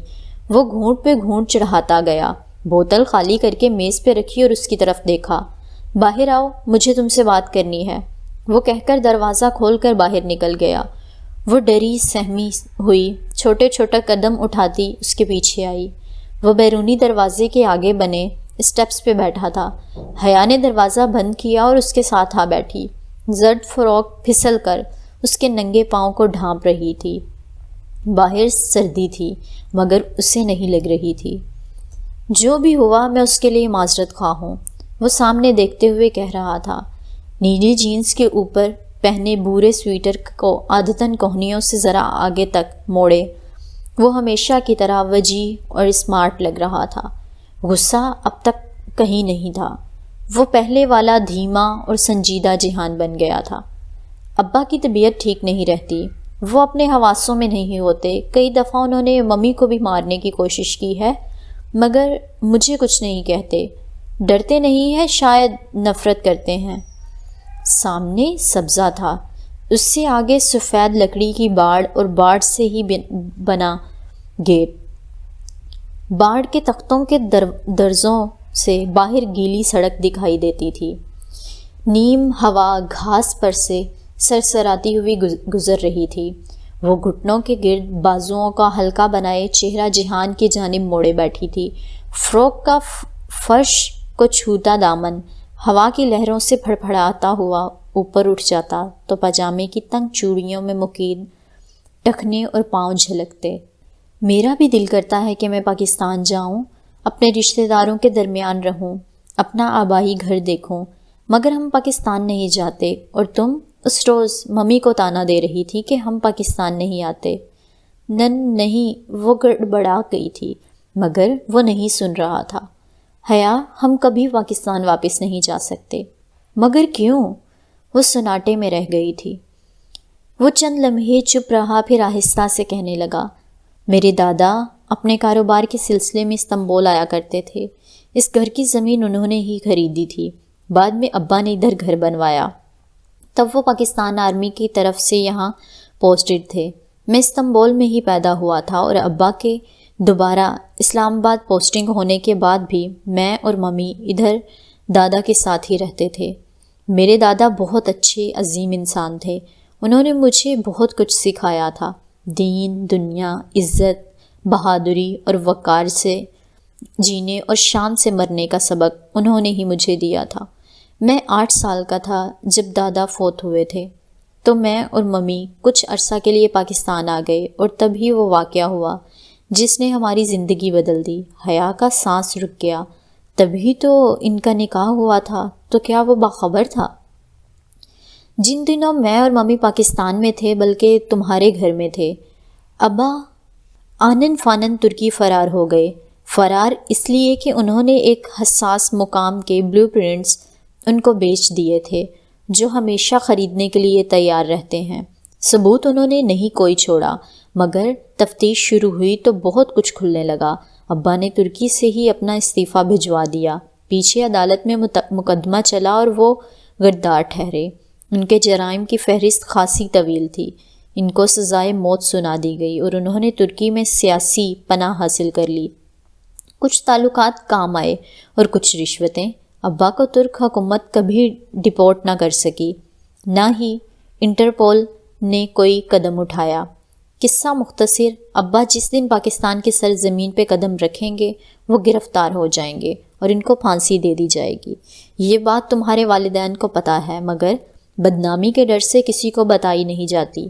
وہ گھونٹ پہ گھونٹ چڑھاتا گیا، بوتل خالی کر کے میز پہ رکھی اور اس کی طرف دیکھا۔ باہر آؤ، مجھے تم سے بات کرنی ہے، وہ کہہ کر دروازہ کھول کر باہر نکل گیا۔ وہ ڈری سہمی ہوئی چھوٹے چھوٹے قدم اٹھاتی اس کے پیچھے آئی۔ وہ بیرونی دروازے کے آگے بنے اسٹیپس پہ بیٹھا تھا۔ حیا نے دروازہ بند کیا اور اس کے ساتھ آ بیٹھی۔ زرد فراق پھسل کر اس کے ننگے پاؤں کو ڈھانپ رہی تھی۔ باہر سردی تھی مگر اسے نہیں لگ رہی تھی۔ جو بھی ہوا میں اس کے لیے معذرت خواہ ہوں، وہ سامنے دیکھتے ہوئے کہہ رہا تھا۔ نیلی جینس کے اوپر پہنے بورے سویٹر کو عادتاً کوہنیوں سے ذرا آگے تک موڑے وہ ہمیشہ کی طرح وجیح اور اسمارٹ لگ رہا تھا۔ غصہ اب تک کہیں نہیں تھا۔ وہ پہلے والا دھیما اور سنجیدہ جیہان بن گیا تھا۔ ابا کی طبیعت ٹھیک نہیں رہتی، وہ اپنے حواسوں میں نہیں ہوتے۔ کئی دفعہ انہوں نے ممی کو بھی مارنے کی کوشش کی ہے مگر مجھے کچھ نہیں کہتے۔ ڈرتے نہیں ہیں، شاید نفرت کرتے ہیں۔ سامنے سبزہ تھا، اس سے آگے سفید لکڑی کی باڑ اور باڑ سے ہی بنا گیٹ۔ باڑ کے تختوں کے درزوں سے باہر گیلی سڑک دکھائی دیتی تھی۔ نیم ہوا گھاس پر سے سرسراتی ہوئی گزر رہی تھی۔ وہ گھٹنوں کے گرد بازوؤں کا حلقہ بنائے چہرہ جیہان کی جانب موڑے بیٹھی تھی۔ فروک کا فرش کو چھوتا دامن ہوا کی لہروں سے پھڑپھڑاتا ہوا اوپر اٹھ جاتا تو پاجامے کی تنگ چوڑیوں میں مقید ٹخنے اور پاؤں جھلکتے۔ میرا بھی دل کرتا ہے کہ میں پاکستان جاؤں، اپنے رشتہ داروں کے درمیان رہوں، اپنا آبائی گھر دیکھوں، مگر ہم پاکستان نہیں جاتے۔ اور تم اس روز ممی کو تانا دے رہی تھی کہ ہم پاکستان نہیں آتے۔ نہیں، وہ گڑبڑا گئی تھی مگر وہ نہیں سن رہا تھا۔ حیا، ہم کبھی پاکستان واپس نہیں جا سکتے۔ مگر کیوں؟ وہ سناٹے میں رہ گئی تھی۔ وہ چند لمحے چپ رہا، پھر آہستہ سے کہنے لگا، میرے دادا اپنے کاروبار کے سلسلے میں استنبول آیا کرتے تھے۔ اس گھر کی زمین انہوں نے ہی خریدی تھی، بعد میں ابا نے ادھر گھر بنوایا۔ تب وہ پاکستان آرمی کی طرف سے یہاں پوسٹڈ تھے۔ میں استنبول میں ہی پیدا ہوا تھا اور ابا کے دوبارہ اسلام آباد پوسٹنگ ہونے کے بعد بھی میں اور ممی ادھر دادا کے ساتھ ہی رہتے تھے۔ میرے دادا بہت اچھے عظیم انسان تھے، انہوں نے مجھے بہت کچھ سکھایا تھا۔ دین، دنیا، عزت، بہادری اور وقار سے جینے اور شان سے مرنے کا سبق انہوں نے ہی مجھے دیا تھا۔ میں 8 سال کا تھا جب دادا فوت ہوئے تھے، تو میں اور ممی کچھ عرصہ کے لیے پاکستان آ گئے، اور تبھی وہ واقعہ ہوا جس نے ہماری زندگی بدل دی۔ حیا کا سانس رک گیا۔ تبھی تو ان کا نکاح ہوا تھا، تو کیا وہ باخبر تھا؟ جن دنوں میں اور ممی پاکستان میں تھے بلکہ تمہارے گھر میں تھے، ابا آنن فانن ترکی فرار ہو گئے۔ فرار اس لیے کہ انہوں نے ایک حساس مقام کے بلیو پرنٹس ان کو بیچ دیے تھے، جو ہمیشہ خریدنے کے لیے تیار رہتے ہیں۔ ثبوت انہوں نے نہیں کوئی چھوڑا، مگر تفتیش شروع ہوئی تو بہت کچھ کھلنے لگا۔ ابا نے ترکی سے ہی اپنا استعفیٰ بھجوا دیا۔ پیچھے عدالت میں مقدمہ چلا اور وہ غدار ٹھہرے۔ ان کے جرائم کی فہرست خاصی طویل تھی۔ ان کو سزائے موت سنا دی گئی اور انہوں نے ترکی میں سیاسی پناہ حاصل کر لی۔ کچھ تعلقات کام آئے اور کچھ رشوتیں۔ ابا کو ترک حکومت کبھی ڈپورٹ نہ کر سکی، نہ ہی انٹرپول نے کوئی قدم اٹھایا۔ قصہ مختصر، ابا جس دن پاکستان کی سرزمین پہ قدم رکھیں گے وہ گرفتار ہو جائیں گے اور ان کو پھانسی دے دی جائے گی۔ یہ بات تمہارے والدین کو پتہ ہے، مگر بدنامی کے ڈر سے کسی کو بتائی نہیں جاتی۔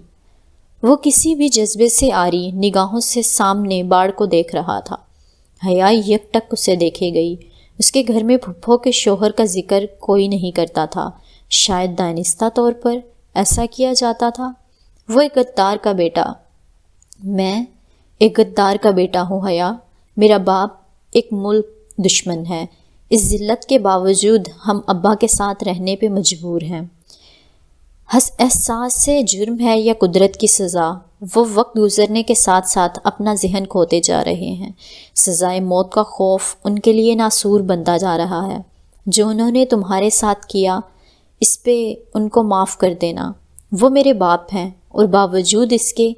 وہ کسی بھی جذبے سے آری نگاہوں سے سامنے باڑ کو دیکھ رہا تھا۔ حیا یک ٹک اسے دیکھے گئی۔ اس کے گھر میں پھپھو کے شوہر کا ذکر کوئی نہیں کرتا تھا، شاید دانستہ طور پر ایسا کیا جاتا تھا۔ وہ ایک غدار کا بیٹا، میں ایک غدار کا بیٹا ہوں حیا۔ میرا باپ ایک ملک دشمن ہے۔ اس ذلت کے باوجود ہم ابا کے ساتھ رہنے پہ مجبور ہیں۔ احساس سے جرم ہے یا قدرت کی سزا، وہ وقت گزرنے کے ساتھ ساتھ اپنا ذہن کھوتے جا رہے ہیں۔ سزائے موت کا خوف ان کے لیے ناسور بنتا جا رہا ہے۔ جو انہوں نے تمہارے ساتھ کیا، اس پہ ان کو معاف کر دینا۔ وہ میرے باپ ہیں، اور باوجود اس کے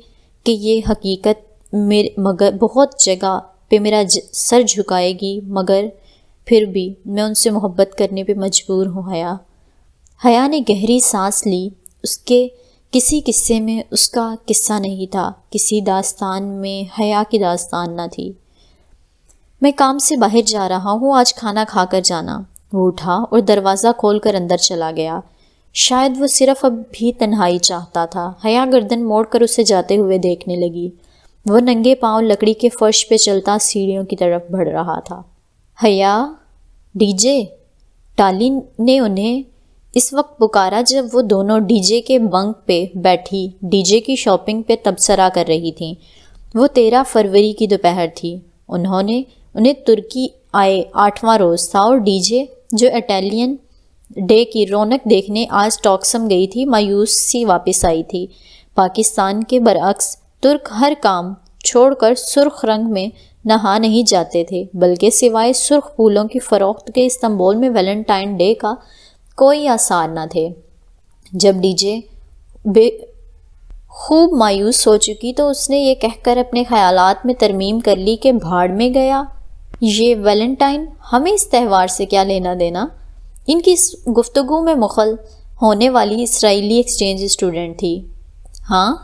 کہ یہ حقیقت مگر بہت جگہ پہ میرا سر جھکائے گی، مگر پھر بھی میں ان سے محبت کرنے پہ مجبور ہوں حیا۔ حیا نے گہری سانس لی۔ اس کے کسی قصے میں اس کا قصہ نہیں تھا، کسی داستان میں حیا کی داستان نہ تھی۔ میں کام سے باہر جا رہا ہوں، آج کھانا کھا کر جانا۔ وہ اٹھا اور دروازہ کھول کر اندر چلا گیا۔ شاید وہ صرف اب بھی تنہائی چاہتا تھا۔ حیا گردن موڑ کر اسے جاتے ہوئے دیکھنے لگی۔ وہ ننگے پاؤں لکڑی کے فرش پہ چلتا سیڑھیوں کی طرف بڑھ رہا تھا۔ حیا، ڈی جے، ٹالی نے انہیں اس وقت پکارا جب وہ دونوں ڈی جے کے بنک پہ بیٹھی ڈی جے کی شاپنگ پہ تبصرہ کر رہی تھیں۔ وہ 13 فروری کی دوپہر تھی۔ انہیں ترکی آئے 8واں روز تھا، اور ڈی جے جو اٹیلین ڈے کی رونق دیکھنے آج ٹاکسم گئی تھی، مایوس سی واپس آئی تھی۔ پاکستان کے برعکس ترک ہر کام چھوڑ کر سرخ رنگ میں نہا نہیں جاتے تھے، بلکہ سوائے سرخ پھولوں کی فروخت کے استنبول میں ویلنٹائن ڈے کا کوئی آثار نہ تھے۔ جب ڈی جے خوب مایوس ہو چکی تو اس نے یہ کہہ کر اپنے خیالات میں ترمیم کر لی کہ بھاڑ میں گیا یہ ویلنٹائن، ہمیں اس تہوار سے کیا لینا دینا۔ ان کی اس گفتگو میں مخل ہونے والی اسرائیلی ایکسچینج اسٹوڈنٹ تھی۔ ہاں؟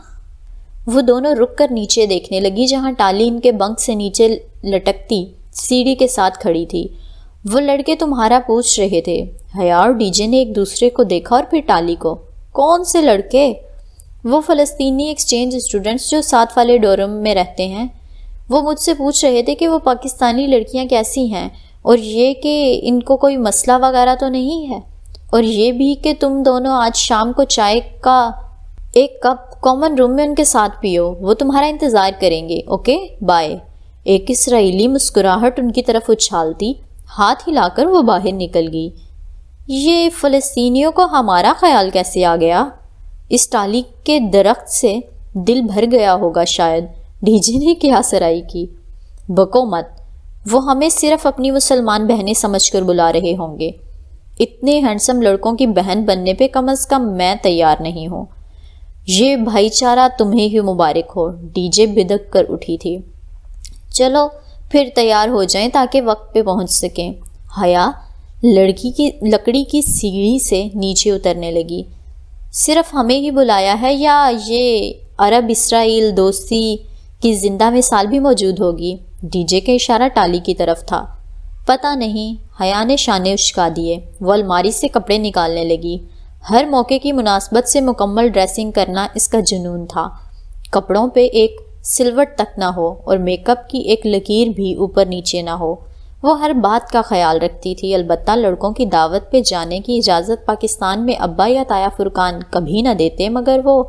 وہ دونوں رک کر نیچے دیکھنے لگی، جہاں ٹالی ان کے بنک سے نیچے لٹکتی سیڑھی کے ساتھ کھڑی تھی۔ وہ لڑکے تمہارا پوچھ رہے تھے۔ حیا اور ڈی جے نے ایک دوسرے کو دیکھا اور پھر ٹالی کو۔ کون سے لڑکے؟ وہ فلسطینی ایکسچینج اسٹوڈنٹس جو ساتھ والے ڈورم میں رہتے ہیں۔ وہ مجھ سے پوچھ رہے تھے کہ وہ پاکستانی لڑکیاں کیسی ہیں، اور یہ کہ ان کو کوئی مسئلہ وغیرہ تو نہیں ہے، اور یہ بھی کہ تم دونوں آج شام کو چائے کا ایک کپ کامن روم میں ان کے ساتھ پیو۔ وہ تمہارا انتظار کریں گے۔ Okay, bye. ایک اسرائیلی مسکراہٹ ان کی طرف اچھالتی ہاتھ ہلا کر وہ باہر نکل گئی۔ یہ فلسطینیوں کو ہمارا خیال کیسے آ گیا؟ اس ٹالی کے درخت سے دل بھر گیا ہوگا شاید۔ ڈی جے نے کیا سرائی کی۔ بکو مت، وہ ہمیں صرف اپنی مسلمان بہنیں سمجھ کر بلا رہے ہوں گے۔ اتنے ہینڈسم لڑکوں کی بہن بننے پہ کم از کم میں تیار نہیں ہوں۔ یہ بھائی چارہ تمہیں ہی مبارک ہو۔ ڈی جے بدک کر اٹھی تھی۔ چلو پھر تیار ہو جائیں تاکہ وقت پہ پہنچ سکیں۔ حیا لکڑی کی سیڑھی سے نیچے اترنے لگی۔ صرف ہمیں ہی بلایا ہے یا یہ عرب اسرائیل دوستی کی زندہ مثال بھی موجود ہوگی۔ ڈی جے کا اشارہ ٹالی کی طرف تھا۔ پتہ نہیں، حیا نے شانے اچکا دیے۔ وہ الماری سے کپڑے نکالنے لگی۔ ہر موقع کی مناسبت سے مکمل ڈریسنگ کرنا اس کا جنون تھا۔ کپڑوں پہ ایک سلوٹ تک نہ ہو اور میک اپ کی ایک لکیر بھی اوپر نیچے نہ ہو۔ وہ ہر بات کا خیال رکھتی تھی۔ البتہ لڑکوں کی دعوت پہ جانے کی اجازت پاکستان میں ابا یا تایا فرقان کبھی نہ دیتے، مگر وہ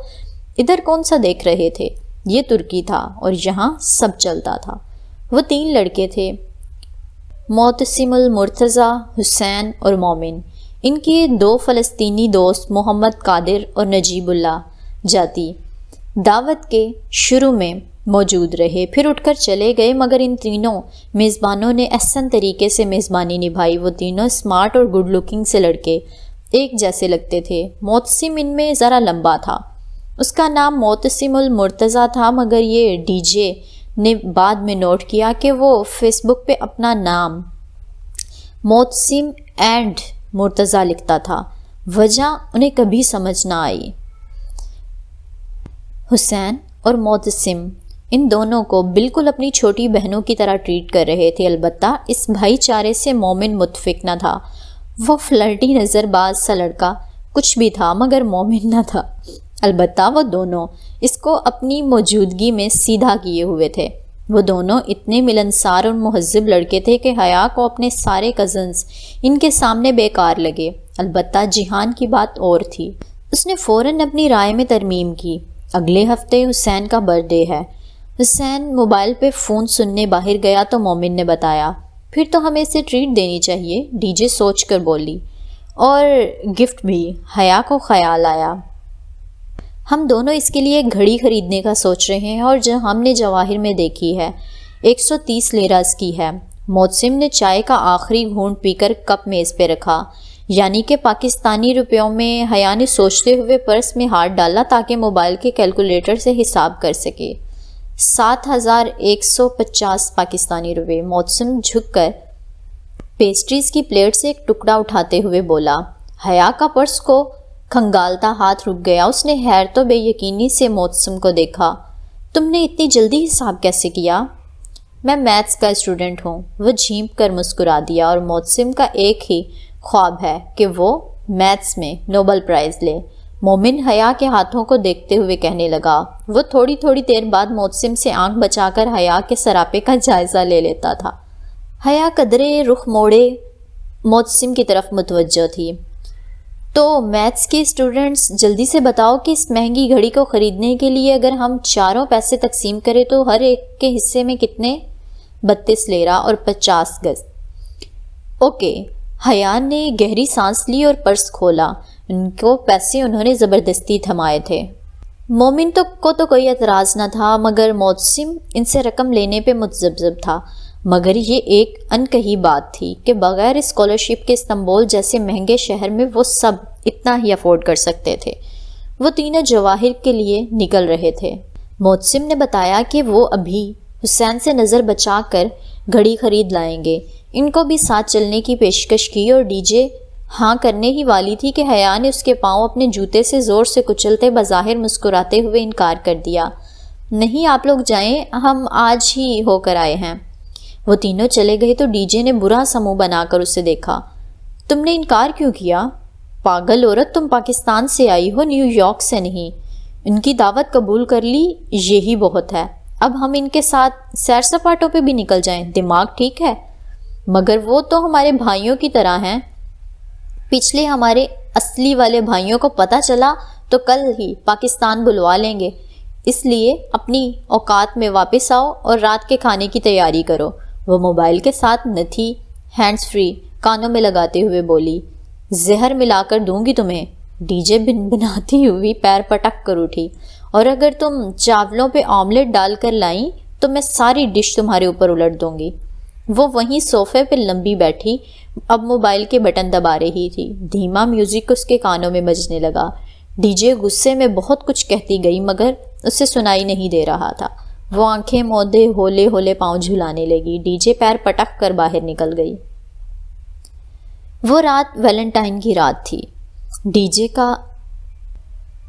ادھر کون سا دیکھ رہے تھے؟ یہ ترکی تھا اور یہاں سب چلتا تھا۔ وہ 3 لڑکے تھے، معتصم، المرتضیٰ، حسین اور مومن۔ ان کے 2 فلسطینی دوست محمد قادر اور نجیب اللہ جاتی دعوت کے شروع میں موجود رہے، پھر اٹھ کر چلے گئے، مگر ان تینوں میزبانوں نے احسن طریقے سے میزبانی نبھائی۔ وہ تینوں اسمارٹ اور گڈ لکنگ سے لڑکے ایک جیسے لگتے تھے۔ معتصم ان میں ذرا لمبا تھا۔ اس کا نام معتصم المرتضیٰ تھا، مگر یہ ڈی جے نے بعد میں نوٹ کیا کہ وہ فیس بک پہ اپنا نام معتصم اینڈ مرتضیٰ لکھتا تھا۔ وجہ انہیں کبھی سمجھ نہ آئی۔ حسین اور معتصم ان دونوں کو بالکل اپنی چھوٹی بہنوں کی طرح ٹریٹ کر رہے تھے۔ البتہ اس بھائی چارے سے مومن متفق نہ تھا۔ وہ فلرٹی نظر باز سا لڑکا کچھ بھی تھا، مگر مومن نہ تھا۔ البتہ وہ دونوں اس کو اپنی موجودگی میں سیدھا کیے ہوئے تھے۔ وہ دونوں اتنے ملنسار اور مہذب لڑکے تھے کہ حیا کو اپنے سارے کزنز ان کے سامنے بیکار لگے۔ البتہ جیہان کی بات اور تھی۔ اس نے فوراً اپنی رائے میں ترمیم کی۔ اگلے ہفتے حسین کا برتھ ڈے ہے۔ حسین موبائل پہ فون سننے باہر گیا تو مومن نے بتایا، پھر تو ہمیں اسے ٹریٹ دینی چاہیے، ڈی جے سوچ کر بولی، اور گفٹ بھی۔ حیا کو خیال آیا، ہم دونوں اس کے لیے ایک گھڑی خریدنے کا سوچ رہے ہیں، اور جو ہم نے جواہر میں دیکھی ہے 130 لیراز کی ہے۔ معتصم نے چائے کا آخری گھونٹ پی کر کپ میز پہ رکھا، یعنی کہ پاکستانی روپیوں میں۔ حیا نے سوچتے ہوئے پرس میں ہاتھ ڈالا تاکہ موبائل کے کیلکولیٹر سے حساب کر سکے۔ 7150 پاکستانی روپے۔ معتصم جھک کر پیسٹریز کی پلیٹ سے ایک ٹکڑا اٹھاتے ہوئے بولا۔ حیا کا پرس کو کھنگالتا ہاتھ رک گیا۔ اس نے حیرت و بے یقینی سے معتصم کو دیکھا۔ تم نے اتنی جلدی حساب کیسے کیا؟ میں میتھس کا اسٹوڈنٹ ہوں۔ وہ جھینپ کر مسکرا دیا، اور معتصم کا ایک ہی خواب ہے کہ وہ میتھس میں نوبل پرائز لے۔ مومن حیا کے ہاتھوں کو دیکھتے ہوئے کہنے لگا۔ وہ تھوڑی دیر بعد معتصم سے آنکھ بچا کر حیا کے سراپے کا جائزہ لے لیتا تھا۔ حیا قدرے رخ موڑے معتصم کی طرف متوجہ تھی۔ تو میتھس کے اسٹوڈنٹس، جلدی سے بتاؤ کہ اس مہنگی گھڑی کو خریدنے کے لیے اگر ہم چاروں پیسے تقسیم کریں تو ہر ایک کے حصے میں کتنے؟ 32 لیرا اور 50 گز۔ اوکے۔ حیا نے گہری سانس لی اور پرس کھولا۔ ان کو پیسے انہوں نے زبردستی تھمائے تھے۔ مومن کو تو کوئی اعتراض نہ تھا، مگر معتصم ان سے رقم لینے پہ متذبذب تھا۔ مگر یہ ایک انکہی بات تھی کہ بغیر اسکالرشپ کے استنبول جیسے مہنگے شہر میں وہ سب اتنا ہی افورڈ کر سکتے تھے۔ وہ تینوں جواہر کے لیے نکل رہے تھے۔ معتصم نے بتایا کہ وہ ابھی حسین سے نظر بچا کر گھڑی خرید لائیں گے۔ ان کو بھی ساتھ چلنے کی پیشکش کی، اور ڈی جے ہاں کرنے ہی والی تھی کہ حیا نے اس کے پاؤں اپنے جوتے سے زور سے کچلتے بظاہر مسکراتے ہوئے انکار کر دیا۔ نہیں، آپ لوگ جائیں، ہم آج ہی ہو کر آئے ہیں۔ وہ تینوں چلے گئے تو ڈی جے نے برا سا منہ بنا کر اسے دیکھا۔ تم نے انکار کیوں کیا؟ پاگل عورت، تم پاکستان سے آئی ہو، نیو یارک سے نہیں۔ ان کی دعوت قبول کر لی، یہی بہت ہے۔ اب ہم ان کے ساتھ سیر سپاٹوں پہ بھی نکل جائیں، دماغ ٹھیک ہے؟ مگر وہ تو ہمارے بھائیوں کی طرح ہیں۔ پچھلے ہمارے اصلی والے بھائیوں کو پتہ چلا تو کل ہی پاکستان بلوا لیں گے، اس لیے اپنی اوقات میں واپس آؤ اور رات کے کھانے کی تیاری کرو۔ وہ موبائل کے ساتھ نتھی ہینڈز فری کانوں میں لگاتے ہوئے بولی۔ زہر ملا کر دوں گی تمہیں۔ ڈی جے بناتی ہوئی پیر پٹک کر اٹھی۔ اور اگر تم چاولوں پہ آملیٹ ڈال کر لائیں تو میں ساری ڈش تمہارے اوپر الٹ دوں گی۔ وہ وہیں صوفے پہ لمبی بیٹھی اب موبائل کے بٹن دبا رہی تھی۔ دھیما میوزک اس کے کانوں میں بجنے لگا۔ ڈی جے غصے میں بہت کچھ کہتی گئی، مگر اسے سنائی نہیں دے رہا تھا۔ وہ آنکھیں موندے ہولے ہولے پاؤں جھلانے لگی۔ ڈی جے پیر پٹک کر باہر نکل گئی۔ وہ رات ویلنٹائن کی رات تھی۔ ڈی جے کا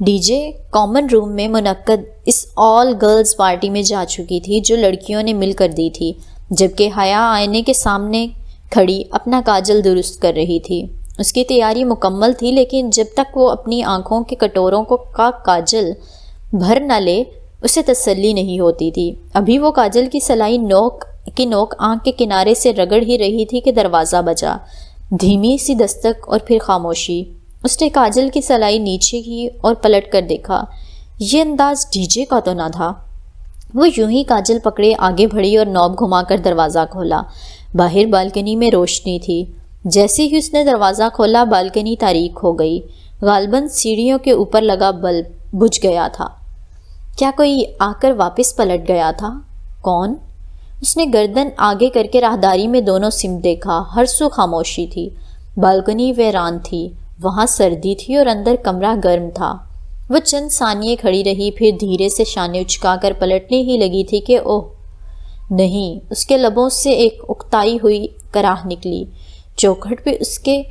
ڈی جے کامن روم میں منعقد اس آل گرلز پارٹی میں جا چکی تھی جو لڑکیوں نے مل کر دی تھی، جبکہ حیا آئینے کے سامنے کھڑی اپنا کاجل درست کر رہی تھی۔ اس کی تیاری مکمل تھی، لیکن جب تک وہ اپنی آنکھوں کے کٹوروں کو کاجل بھر نہ لے اسے تسلی نہیں ہوتی تھی۔ ابھی وہ کاجل کی سلائی نوک آنکھ کے کنارے سے رگڑ ہی رہی تھی کہ دروازہ بجا۔ دھیمی سی دستک اور پھر خاموشی۔ اس نے کاجل کی سلائی نیچے کی اور پلٹ کر دیکھا۔ یہ انداز ڈی جے کا تو نہ تھا۔ وہ یوں ہی کاجل پکڑے آگے بڑھی اور نوب گھما کر دروازہ کھولا۔ باہر بالکنی میں روشنی تھی۔ جیسے ہی اس نے دروازہ کھولا بالکنی تاریک ہو گئی۔ غالباً سیڑھیوں کے اوپر لگا بلب بجھ گیا تھا۔ کیا کوئی آ کر واپس پلٹ گیا تھا؟ کون؟ اس نے گردن آگے کر کے راہداری میں دونوں سمت دیکھا۔ ہر سو خاموشی تھی۔ بالکنی ویران تھی، وہاں سردی تھی اور اندر کمرہ گرم تھا۔ وہ چند ثانیے کھڑی رہی، پھر دھیرے سے شانے اچکا کر پلٹنے ہی لگی تھی کہ اوہ نہیں! اس کے لبوں سے ایک اکتائی ہوئی کراہ نکلی۔ چوکھٹ پہ اس کے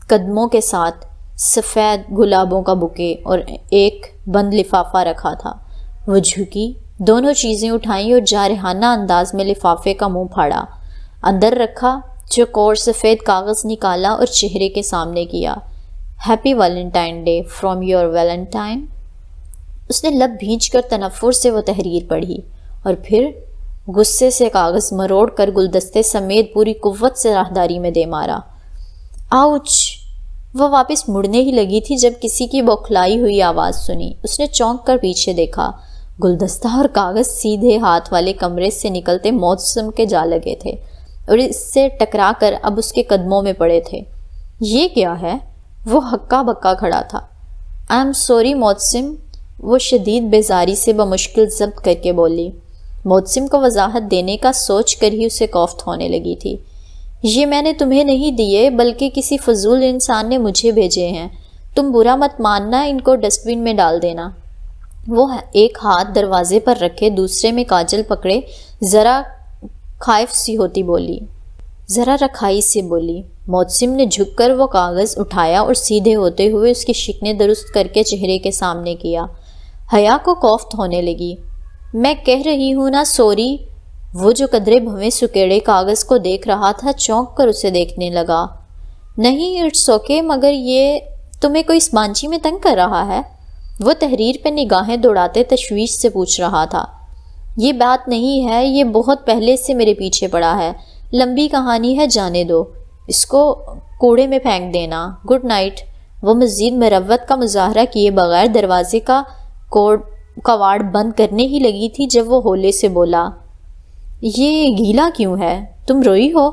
قدموں کے ساتھ سفید گلابوں کا بوکے اور ایک بند لفافہ رکھا تھا۔ وہ جھکی، دونوں چیزیں اٹھائیں اور جارحانہ انداز میں لفافے کا منہ پھاڑا۔ اندر رکھا چوکور سفید کاغذ نکالا اور چہرے کے سامنے کیا۔ Happy Valentine day from your Valentine. اس نے لب بھینچ کر تنفر سے وہ تحریر پڑھی اور پھر غصے سے کاغذ مروڑ کر گلدستے سمیت پوری قوت سے راہداری میں دے مارا۔ آؤچ! وہ واپس مڑنے ہی لگی تھی جب کسی کی بوکھلائی ہوئی آواز سنی۔ اس نے چونک کر پیچھے دیکھا۔ گلدستہ اور کاغذ سیدھے ہاتھ والے کمرے سے نکلتے موسم کے جا لگے تھے اور اس سے ٹکرا کر اب اس کے قدموں میں پڑے تھے۔ یہ کیا ہے؟ وہ ہکا بکا کھڑا تھا۔ آئی ایم سوری موسم، وہ شدید بیزاری سے بمشکل ضبط کر کے بولی۔ موسم کو وضاحت دینے کا سوچ کر ہی اسے کوفت ہونے لگی تھی۔ یہ میں نے تمہیں نہیں دیے بلکہ کسی فضول انسان نے مجھے بھیجے ہیں۔ تم برا مت ماننا، ان کو ڈسٹ بن میں ڈال دینا۔ وہ ایک ہاتھ دروازے پر رکھے دوسرے میں کاجل پکڑے ذرا رکھائی سے بولی۔ موسم نے جھک کر وہ کاغذ اٹھایا اور سیدھے ہوتے ہوئے اس کی شکنیں درست کر کے چہرے کے سامنے کیا۔ حیا کو کوفت ہونے لگی۔ میں کہہ رہی ہوں نا سوری۔ وہ جو قدرے بھویں سکیڑے کاغذ کو دیکھ رہا تھا چونک کر اسے دیکھنے لگا۔ نہیں اٹس اوکے، مگر یہ تمہیں کوئی اس بانچی میں تنگ کر رہا ہے؟ وہ تحریر پہ نگاہیں دوڑاتے تشویش سے پوچھ رہا تھا۔ یہ بات نہیں ہے، یہ بہت پہلے سے میرے پیچھے پڑا ہے، لمبی کہانی ہے، جانے دو، اس کو کوڑے میں پھینک دینا، گڈ نائٹ۔ وہ مزید مروت کا مظاہرہ کیے بغیر دروازے کا کواڑ بند کرنے ہی لگی تھی جب وہ ہولے سے بولا، یہ گیلا کیوں ہے؟ تم روئی ہو؟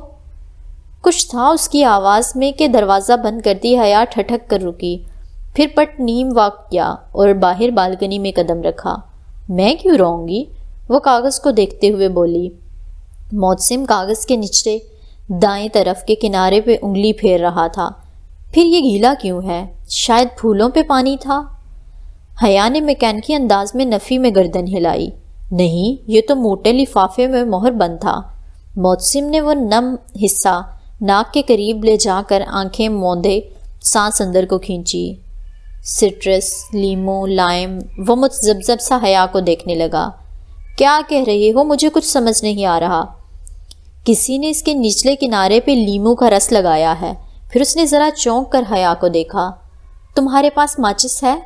کچھ تھا اس کی آواز میں کہ دروازہ بند کرتی حیا ٹھٹک کر رکی، پھر پٹ نیم واک کیا اور باہر بالکنی میں قدم رکھا۔ میں کیوں روؤں گی؟ وہ کاغذ کو دیکھتے ہوئے بولی۔ موسم کاغذ کے نچلے دائیں طرف کے کنارے پہ انگلی پھیر رہا تھا۔ پھر یہ گیلا کیوں ہے؟ شاید پھولوں پہ پانی تھا؟ حیا نے میکینکی انداز میں نفی میں گردن ہلائی۔ نہیں، یہ تو موٹے لفافے میں مہر بند تھا۔ موسم نے وہ نم حصہ ناک کے قریب لے جا کر آنکھیں موندے سانس اندر کو کھینچی۔ سٹرس، لیمو، لائم۔ وہ متذبذب سا حیا کو دیکھنے لگا۔ کیا کہہ رہی ہو؟ مجھے کچھ سمجھ نہیں آ رہا۔ کسی نے اس کے نچلے کنارے پہ لیمو کا رس لگایا ہے۔ پھر اس نے ذرا چونک کر حیا کو دیکھا۔ تمہارے پاس ماچس ہے؟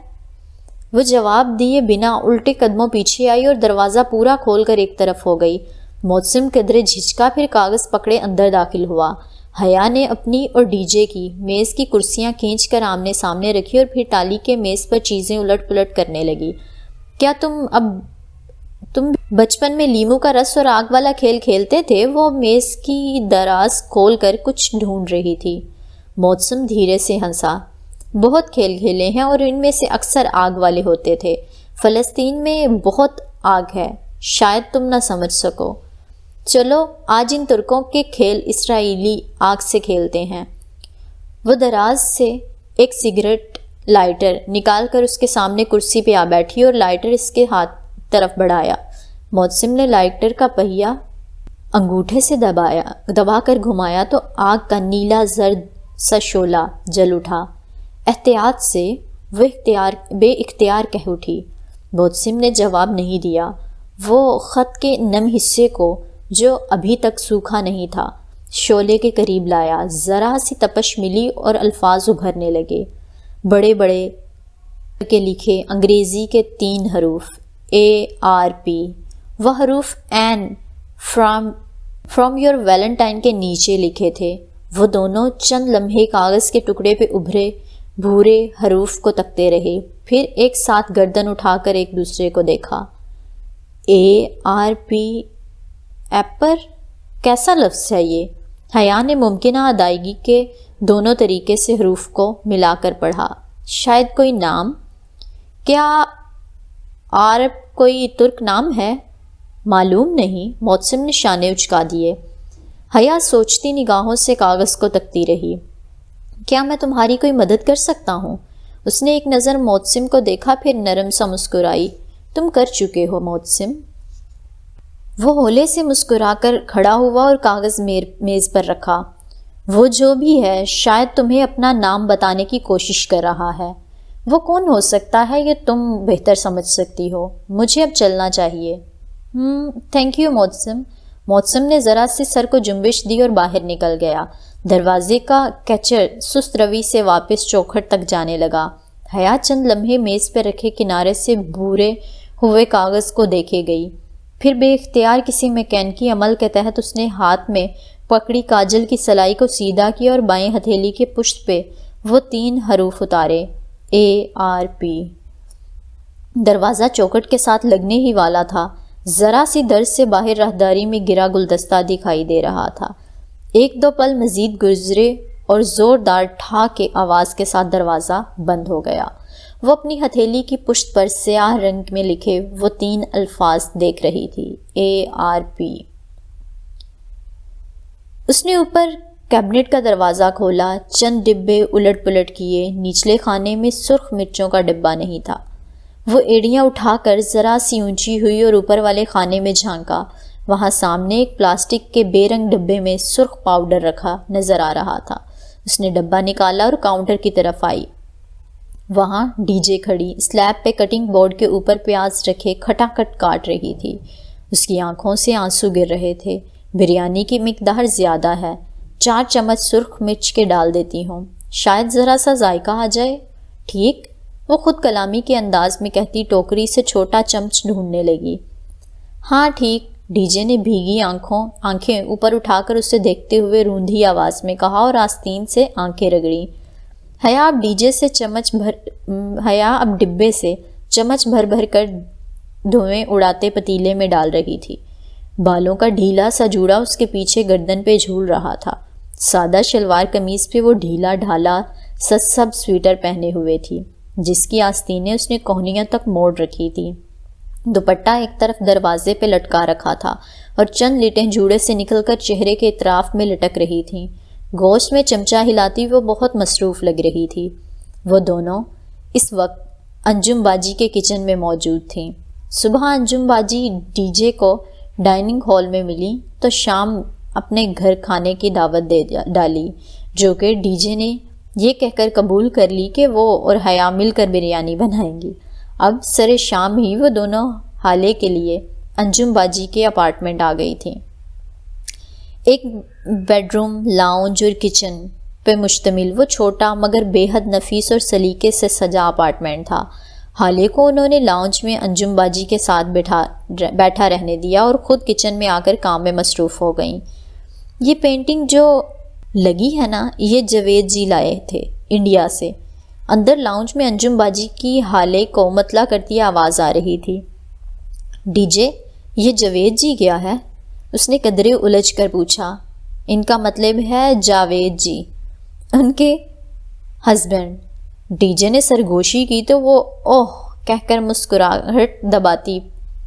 وہ جواب دیے بنا الٹے قدموں پیچھے آئی اور دروازہ پورا کھول کر ایک طرف ہو گئی۔ موسم قدرے جھجکا، پھر کاغذ پکڑے اندر داخل ہوا۔ حیا نے اپنی اور ڈی جے کی میز کی کرسیاں کھینچ کر آمنے سامنے رکھی اور پھر ٹالی کے میز پر چیزیں الٹ پلٹ کرنے لگی۔ کیا تم بچپن میں لیمو کا رس اور آگ والا کھیل کھیلتے تھے؟ وہ میز کی دراز کھول کر کچھ ڈھونڈ رہی تھی۔ موسم دھیرے سے ہنسا۔ بہت کھیل کھیلے ہیں اور ان میں سے اکثر آگ والے ہوتے تھے۔ فلسطین میں بہت آگ ہے، شاید تم نہ سمجھ سکو۔ چلو آج ان ترکوں کے کھیل اسرائیلی آگ سے کھیلتے ہیں۔ وہ دراز سے ایک سگریٹ لائٹر نکال کر اس کے سامنے کرسی پہ آ بیٹھی اور لائٹر اس کے ہاتھ طرف بڑھایا۔ موسم نے لائٹر کا پہیہ انگوٹھے سے دبا کر گھمایا تو آگ کا نیلا زرد سا شعلہ جل اٹھا۔ احتیاط سے، وہ بے اختیار کہہ اٹھی۔ معتصم نے جواب نہیں دیا۔ وہ خط کے نم حصے کو جو ابھی تک سوکھا نہیں تھا شعلے کے قریب لایا، ذرا سی تپش ملی اور الفاظ ابھرنے لگے، بڑے بڑے کے لکھے انگریزی کے 3 حروف ARP۔ وہ حروف این فرام یور ویلنٹائن کے نیچے لکھے تھے۔ وہ دونوں چند لمحے کاغذ کے ٹکڑے پہ ابھرے بھورے حروف کو تکتے رہے، پھر ایک ساتھ گردن اٹھا کر ایک دوسرے کو دیکھا۔ ARP appear? کیسا لفظ ہے یہ؟ حیا نے ممکنہ ادائیگی کے دونوں طریقے سے حروف کو ملا کر پڑھا۔ شاید کوئی نام؟ کیا عرب کوئی ترک نام ہے؟ معلوم نہیں، معتصم نے شانے اچکا دیے۔ حیا سوچتی نگاہوں سے کاغذ کو تکتی رہی۔ کیا میں تمہاری کوئی مدد کر سکتا ہوں؟ اس نے ایک نظر معتصم کو دیکھا، پھر نرم سا مسکرائی۔ تم کر چکے ہو معتصم۔ وہ ہولے سے مسکرا کر کھڑا ہوا اور کاغذ میز پر رکھا۔ وہ جو بھی ہے شاید تمہیں اپنا نام بتانے کی کوشش کر رہا ہے۔ وہ کون ہو سکتا ہے یہ تم بہتر سمجھ سکتی ہو۔ مجھے اب چلنا چاہیے۔ Thank you Mutasim. معتصم نے ذرا سے سر کو جنبش دی اور باہر نکل گیا۔ دروازے کا کیچر سست روی سے واپس چوکھٹ تک جانے لگا۔ حیا چند لمحے میز پہ رکھے کنارے سے بھورے ہوئے کاغذ کو دیکھے گئی، پھر بے اختیار کسی میکینکی عمل کے تحت اس نے ہاتھ میں پکڑی کاجل کی سلائی کو سیدھا کیا اور بائیں ہتھیلی کے پشت پہ وہ 3 حروف اتارے، ARP۔ دروازہ چوکھٹ کے ساتھ لگنے ہی والا تھا۔ ذرا سی درد سے باہر راہداری میں گرا گلدستہ دکھائی دے رہا تھا۔ 1-2 پل مزید گزرے اور زوردار ٹھا کے آواز کے ساتھ دروازہ بند ہو گیا۔ وہ اپنی ہتھیلی کی پشت پر سیاہ رنگ میں لکھے وہ 3 الفاظ دیکھ رہی تھی، ARP۔ اس نے اوپر کیبنٹ کا دروازہ کھولا، چند ڈبے الٹ پلٹ کیے۔ نچلے خانے میں سرخ مرچوں کا ڈبہ نہیں تھا۔ وہ ایڑیاں اٹھا کر ذرا سی اونچی ہوئی اور اوپر والے خانے میں جھانکا۔ وہاں سامنے ایک پلاسٹک کے بے رنگ ڈبے میں سرخ پاؤڈر رکھا نظر آ رہا تھا۔ اس نے ڈبہ نکالا اور کاؤنٹر کی طرف آئی۔ وہاں ڈی جے کھڑی سلیب پہ کٹنگ بورڈ کے اوپر پیاز رکھے کھٹاکھٹ کاٹ رہی تھی۔ اس کی آنکھوں سے آنسو گر رہے تھے۔ بریانی کی مقدار زیادہ ہے، 4 چمچ سرخ مرچ کے ڈال دیتی ہوں، شاید ذرا سا ذائقہ آ جائے۔ ٹھیک، وہ خود کلامی کے انداز میں کہتی ٹوکری سے چھوٹا چمچ ڈھونڈنے لگی۔ ہاں ٹھیک، ڈی جے نے بھیگی آنکھیں اوپر اٹھا کر اسے دیکھتے ہوئے روندھی آواز میں کہا اور آستین سے آنکھیں رگڑیں۔ حیا اب ڈبے سے چمچ بھر بھر کر دھوئیں اڑاتے پتیلے میں ڈال رہی تھی۔ بالوں کا ڈھیلا سا جوڑا اس کے پیچھے گردن پہ جھول رہا تھا۔ سادہ شلوار قمیض پہ وہ ڈھیلا ڈھالا سب سویٹر پہنے ہوئے تھی، جس کی آستینیں اس نے کوہنیوں تک موڑ رکھی تھی۔ دوپٹہ ایک طرف دروازے پہ لٹکا رکھا تھا اور چند لٹیں جوڑے سے نکل کر چہرے کے اطراف میں لٹک رہی تھیں۔ گوشت میں چمچہ ہلاتی وہ بہت مصروف لگ رہی تھی۔ وہ دونوں اس وقت انجم باجی کے کچن میں موجود تھیں۔ صبح انجم باجی ڈی جے کو ڈائننگ ہال میں ملی تو شام اپنے گھر کھانے کی دعوت دے ڈالی، جو کہ ڈی جے نے یہ کہہ کر قبول کر لی کہ وہ اور حیا مل کر بریانی بنائیں گی۔ اب سر شام ہی وہ دونوں حالے کے لیے انجم باجی کے اپارٹمنٹ آ گئی تھیں۔ ایک بیڈ روم، لاؤنج اور کچن پہ مشتمل وہ چھوٹا مگر بے حد نفیس اور سلیقے سے سجا اپارٹمنٹ تھا۔ حالے کو انہوں نے لاؤنج میں انجم باجی کے ساتھ بیٹھا رہنے دیا اور خود کچن میں آ کر کام میں مصروف ہو گئیں۔ یہ پینٹنگ جو لگی ہے نا، یہ جاوید جی لائے تھے انڈیا سے۔ اندر لاؤنج میں انجم باجی کی حالے کو مطلع کرتی آواز آ رہی تھی۔ ڈی جے، یہ جاوید جی گیا ہے؟ اس نے قدرے الجھ کر پوچھا۔ ان کا مطلب ہے جاوید جی، ان کے ہسبینڈ۔ ڈی جے نے سرگوشی کی تو وہ اوہ کہہ کر مسکراہٹ دباتی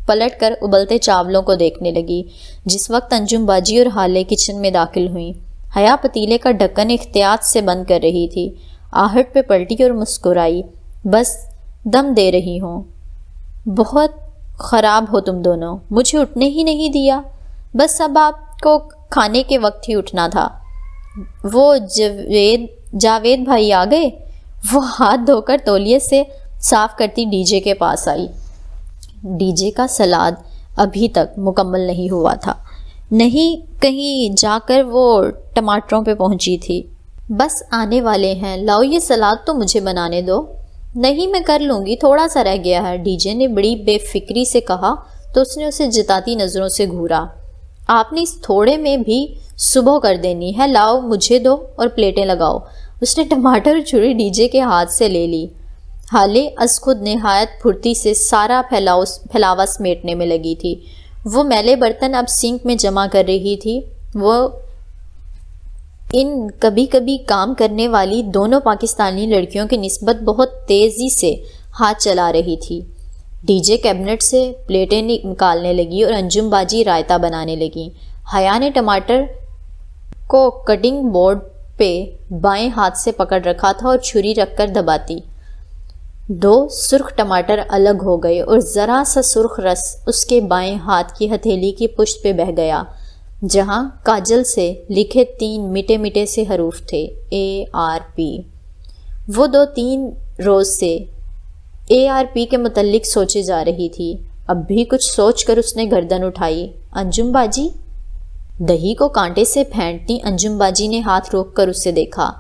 پلٹ کر ابلتے چاولوں کو دیکھنے لگی۔ جس وقت انجم باجی اور حالے کچن میں داخل ہوئیں، حیا پتیلے کا ڈھکن احتیاط سے بند کر رہی تھی۔ آہٹ پہ پلٹی اور مسکرائی۔ بس دم دے رہی ہوں۔ بہت خراب ہو تم دونوں، مجھے اٹھنے ہی نہیں دیا۔ بس اب آپ کو کھانے کے وقت ہی اٹھنا تھا۔ وہ جاوید بھائی آ گئے؟ وہ ہاتھ دھو کر تولیے سے صاف کرتی ڈی جے کے پاس آئی۔ ڈی جے کا سلاد ابھی تک مکمل نہیں ہوا تھا، نہیں کہیں جا کر وہ ٹماٹروں پہ پہنچی تھی۔ بس آنے والے ہیں، لاؤ یہ سلاد تو مجھے بنانے دو۔ نہیں میں کر لوں گی، تھوڑا سا رہ گیا ہے، ڈی جے نے بڑی بے فکری سے کہا تو اس نے اسے جتاتی نظروں سے گھورا۔ آپ نے اس تھوڑے میں بھی صبح کر دینی ہے، لاؤ مجھے دو اور پلیٹیں لگاؤ۔ اس نے ٹماٹر چھری ڈی جے کے ہاتھ سے لے لی۔ حالے از خود نہایت پھرتی سے سارا پھیلاوا سمیٹنے میں لگی تھی۔ وہ میلے برتن اب سنک میں جمع کر رہی تھی۔ وہ ان کبھی کبھی کام کرنے والی دونوں پاکستانی لڑکیوں کی نسبت بہت تیزی سے ہاتھ چلا رہی تھی۔ ڈی جے کیبنٹ سے پلیٹیں نکالنے لگی اور انجم باجی رائتا بنانے لگی۔ حیا نے ٹماٹر کو کٹنگ بورڈ پہ بائیں ہاتھ سے پکڑ رکھا تھا اور چھری رکھ کر دباتی۔ دو سرخ ٹماٹر الگ ہو گئے اور ذرا سا سرخ رس اس کے بائیں ہاتھ کی ہتھیلی کی پشت پہ بہہ گیا، جہاں کاجل سے لکھے 3 میٹھے میٹھے سے حروف تھے، ARP۔ وہ 2-3 روز سے ARP کے متعلق سوچے جا رہی تھی۔ اب بھی کچھ سوچ کر اس نے گردن اٹھائی۔ انجم باجی؟ دہی کو کانٹے سے پھینٹتی انجم باجی نے ہاتھ روک کر اسے دیکھا۔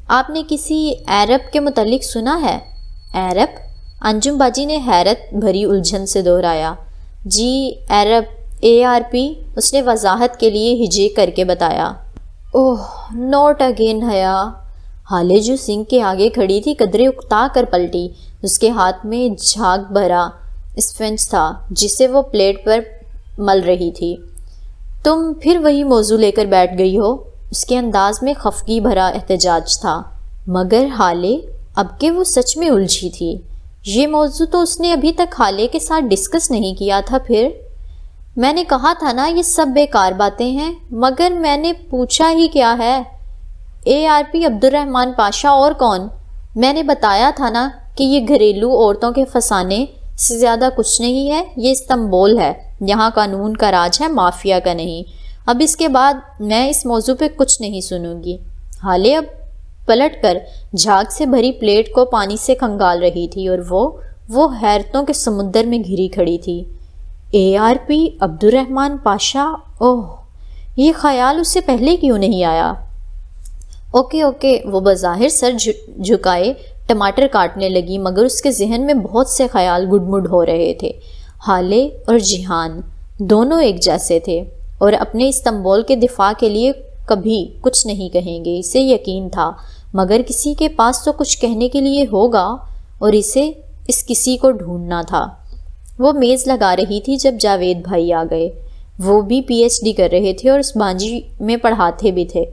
آپ نے کسی عرب کے متعلق سنا ہے؟ عرب؟ انجم باجی نے حیرت بھری الجھن سے دہرایا۔ جی عرب، ARP، اس نے وضاحت کے لیے ہجے کر کے بتایا۔ اوہ نوٹ اگین حیا۔ حالے جو سنک کے آگے کھڑی تھی قدرے اکتا کر پلٹی۔ اس کے ہاتھ میں جھاگ بھرا اسفنج تھا جسے وہ پلیٹ پر مل رہی تھی۔ تم پھر وہی موضوع لے کر بیٹھ گئی ہو؟ اس کے انداز میں خفگی بھرا احتجاج تھا، مگر حالے اب کہ وہ سچ میں الجھی تھی۔ یہ موضوع تو اس نے ابھی تک حالے کے ساتھ ڈسکس نہیں کیا تھا۔ پھر میں نے کہا تھا نا یہ سب بیکار باتیں ہیں، مگر میں نے پوچھا ہی کیا ہے؟ ARP عبد الرحمن پاشا اور کون؟ میں نے بتایا تھا نا کہ یہ گھریلو عورتوں کے فسانے سے زیادہ کچھ نہیں ہے۔ یہ استنبول ہے، یہاں قانون کا راج ہے، مافیا کا نہیں۔ اب اس کے بعد میں اس موضوع پہ کچھ نہیں سنوں گی۔ حالے اب پلٹ کر جھاگ سے بھری پلیٹ کو پانی سے کھنگال رہی تھی اور وہ حیرتوں کے سمندر میں گھری کھڑی تھی۔ ARP عبد الرحمن پاشا، اوہ یہ خیال اس سے پہلے کیوں نہیں آیا؟ اوکے، وہ بظاہر سر جھکائے ٹماٹر کاٹنے لگی، مگر اس کے ذہن میں بہت سے خیال گڈمڈ ہو رہے تھے۔ حالے اور جہان دونوں ایک جیسے تھے اور اپنے استنبول کے دفاع کے لیے کبھی کچھ نہیں کہیں گے، اسے یقین تھا، مگر کسی کے پاس تو کچھ کہنے کے لیے ہوگا اور اسے اس کسی کو ڈھونڈنا تھا۔ وہ میز لگا رہی تھی جب جاوید بھائی آ گئے۔ وہ بھی PhD کر رہے تھے اور اس بانجی میں پڑھاتے بھی تھے۔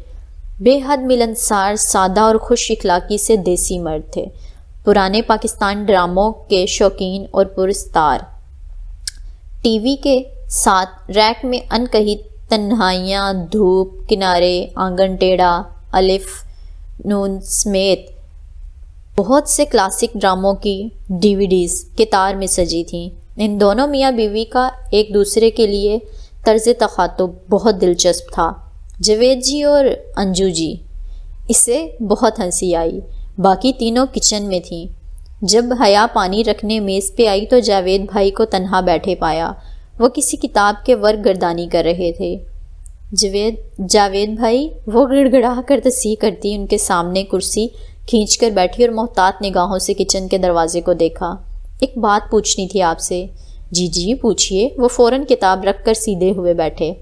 بے حد ملنسار، سادہ اور خوش اخلاقی سے دیسی مرد تھے، پرانے پاکستان ڈراموں کے شوقین اور پرستار۔ ٹی وی کے ساتھ ریک میں ان کہی تنہائیاں، دھوپ، کنارے، آنگن ٹیڑھا، الف نون سمیت بہت سے کلاسک ڈراموں کی DVDs قطار میں سجی تھیں۔ ان دونوں میاں بیوی کا ایک دوسرے کے لیے طرز تخاطب بہت دلچسپ تھا۔ جاوید جی اور انجو جی، اسے بہت ہنسی آئی۔ باقی تینوں کچن میں تھیں۔ جب حیا پانی رکھنے میز پہ آئی تو جاوید بھائی کو تنہا بیٹھے پایا۔ وہ کسی کتاب کے ورق گردانی کر رہے تھے۔ جاوید بھائی، وہ گڑ گڑا کر تصحیح کرتی ان کے سامنے کرسی کھینچ کر بیٹھی اور محتاط نگاہوں سے کچن کے دروازے کو دیکھا۔ ایک بات پوچھنی تھی آپ سے۔ جی پوچھئے۔ وہ فوراً کتاب رکھ کر سیدھے ہوئے بیٹھے۔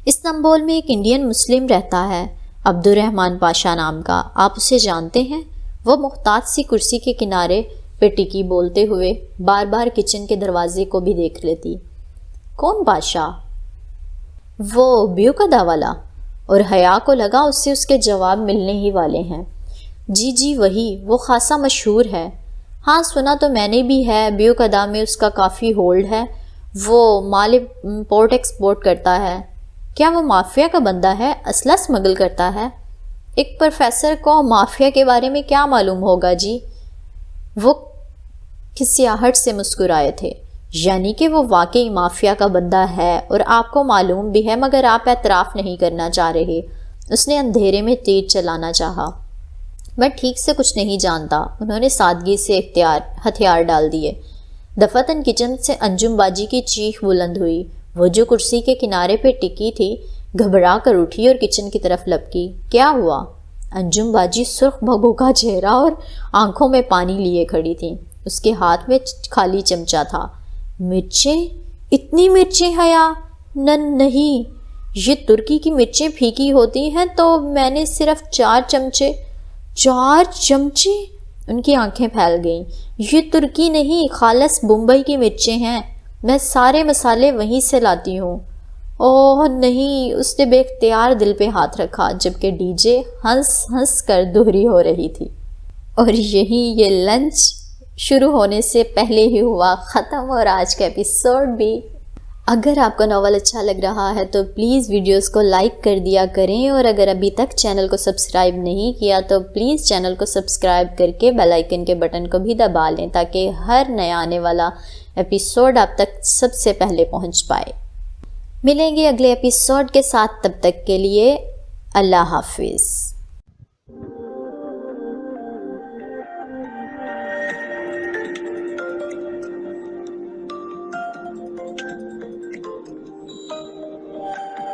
استنبول میں ایک انڈین مسلم رہتا ہے، عبد الرحمن پاشا نام کا، آپ اسے جانتے ہیں؟ وہ محتاط سی کرسی کے کنارے پہ ٹکی بولتے ہوئے بار بار کچن کے دروازے کو بھی دیکھ لیتی۔ کون پاشا؟ وہ بیوقدہ والا؟ اور حیا کو لگا اس سے اس کے جواب ملنے ہی والے ہیں۔ جی وہی، وہ خاصا مشہور ہے۔ ہاں سنا تو میں نے بھی ہے، بیوقدہ میں اس کا کافی ہولڈ ہے، وہ مال امپورٹ ایکسپورٹ کرتا ہے۔ کیا وہ مافیا کا بندہ ہے؟ اسلحہ اسمگل کرتا ہے؟ ایک پروفیسر کو مافیا کے بارے میں کیا معلوم ہوگا جی؟ وہ کھسیاہٹ سے مسکرائے تھے۔ یعنی کہ وہ واقعی مافیا کا بندہ ہے اور آپ کو معلوم بھی ہے، مگر آپ اعتراف نہیں کرنا چاہ رہے۔ اس نے اندھیرے میں تیر چلانا چاہا۔ میں ٹھیک سے کچھ نہیں جانتا، انہوں نے سادگی سے ہتھیار ڈال دیے۔ دفعتاً کچن سے انجم باجی کی چیخ بلند ہوئی۔ وہ جو کرسی کے کنارے پہ ٹکی تھی گھبرا کر اٹھی اور کچن کی طرف لپکی۔ کیا ہوا؟ انجم باجی سرخ بھگو کا چہرہ اور آنکھوں میں پانی لیے کھڑی تھی۔ اس کے ہاتھ میں خالی چمچہ تھا۔ مرچیں؟ اتنی مرچیں حیا؟ نہیں، یہ ترکی کی مرچیں پھیکی ہوتی ہیں تو میں نے صرف 4 چمچے۔ 4 چمچے؟ ان کی آنکھیں پھیل گئیں۔ یہ ترکی نہیں، خالص بمبئی کی مرچیں ہیں، میں سارے مسالے وہیں سے لاتی ہوں۔ اوہ نہیں، اس نے بے اختیار دل پہ ہاتھ رکھا جبکہ ڈی جے ہنس ہنس کر دوہری ہو رہی تھی۔ اور یہ لنچ شروع ہونے سے پہلے ہی ہوا ختم، اور آج کا ایپیسوڈ بھی۔ اگر آپ کو ناول اچھا لگ رہا ہے تو پلیز ویڈیوز کو لائک کر دیا کریں، اور اگر ابھی تک چینل کو سبسکرائب نہیں کیا تو پلیز چینل کو سبسکرائب کر کے بیل آئیکن کے بٹن کو بھی دبا لیں تاکہ ہر نیا آنے والا ایپیسوڈ آپ تک سب سے پہلے پہنچ پائے۔ ملیں گے اگلے ایپیسوڈ کے ساتھ، تب تک کے لیے اللہ حافظ۔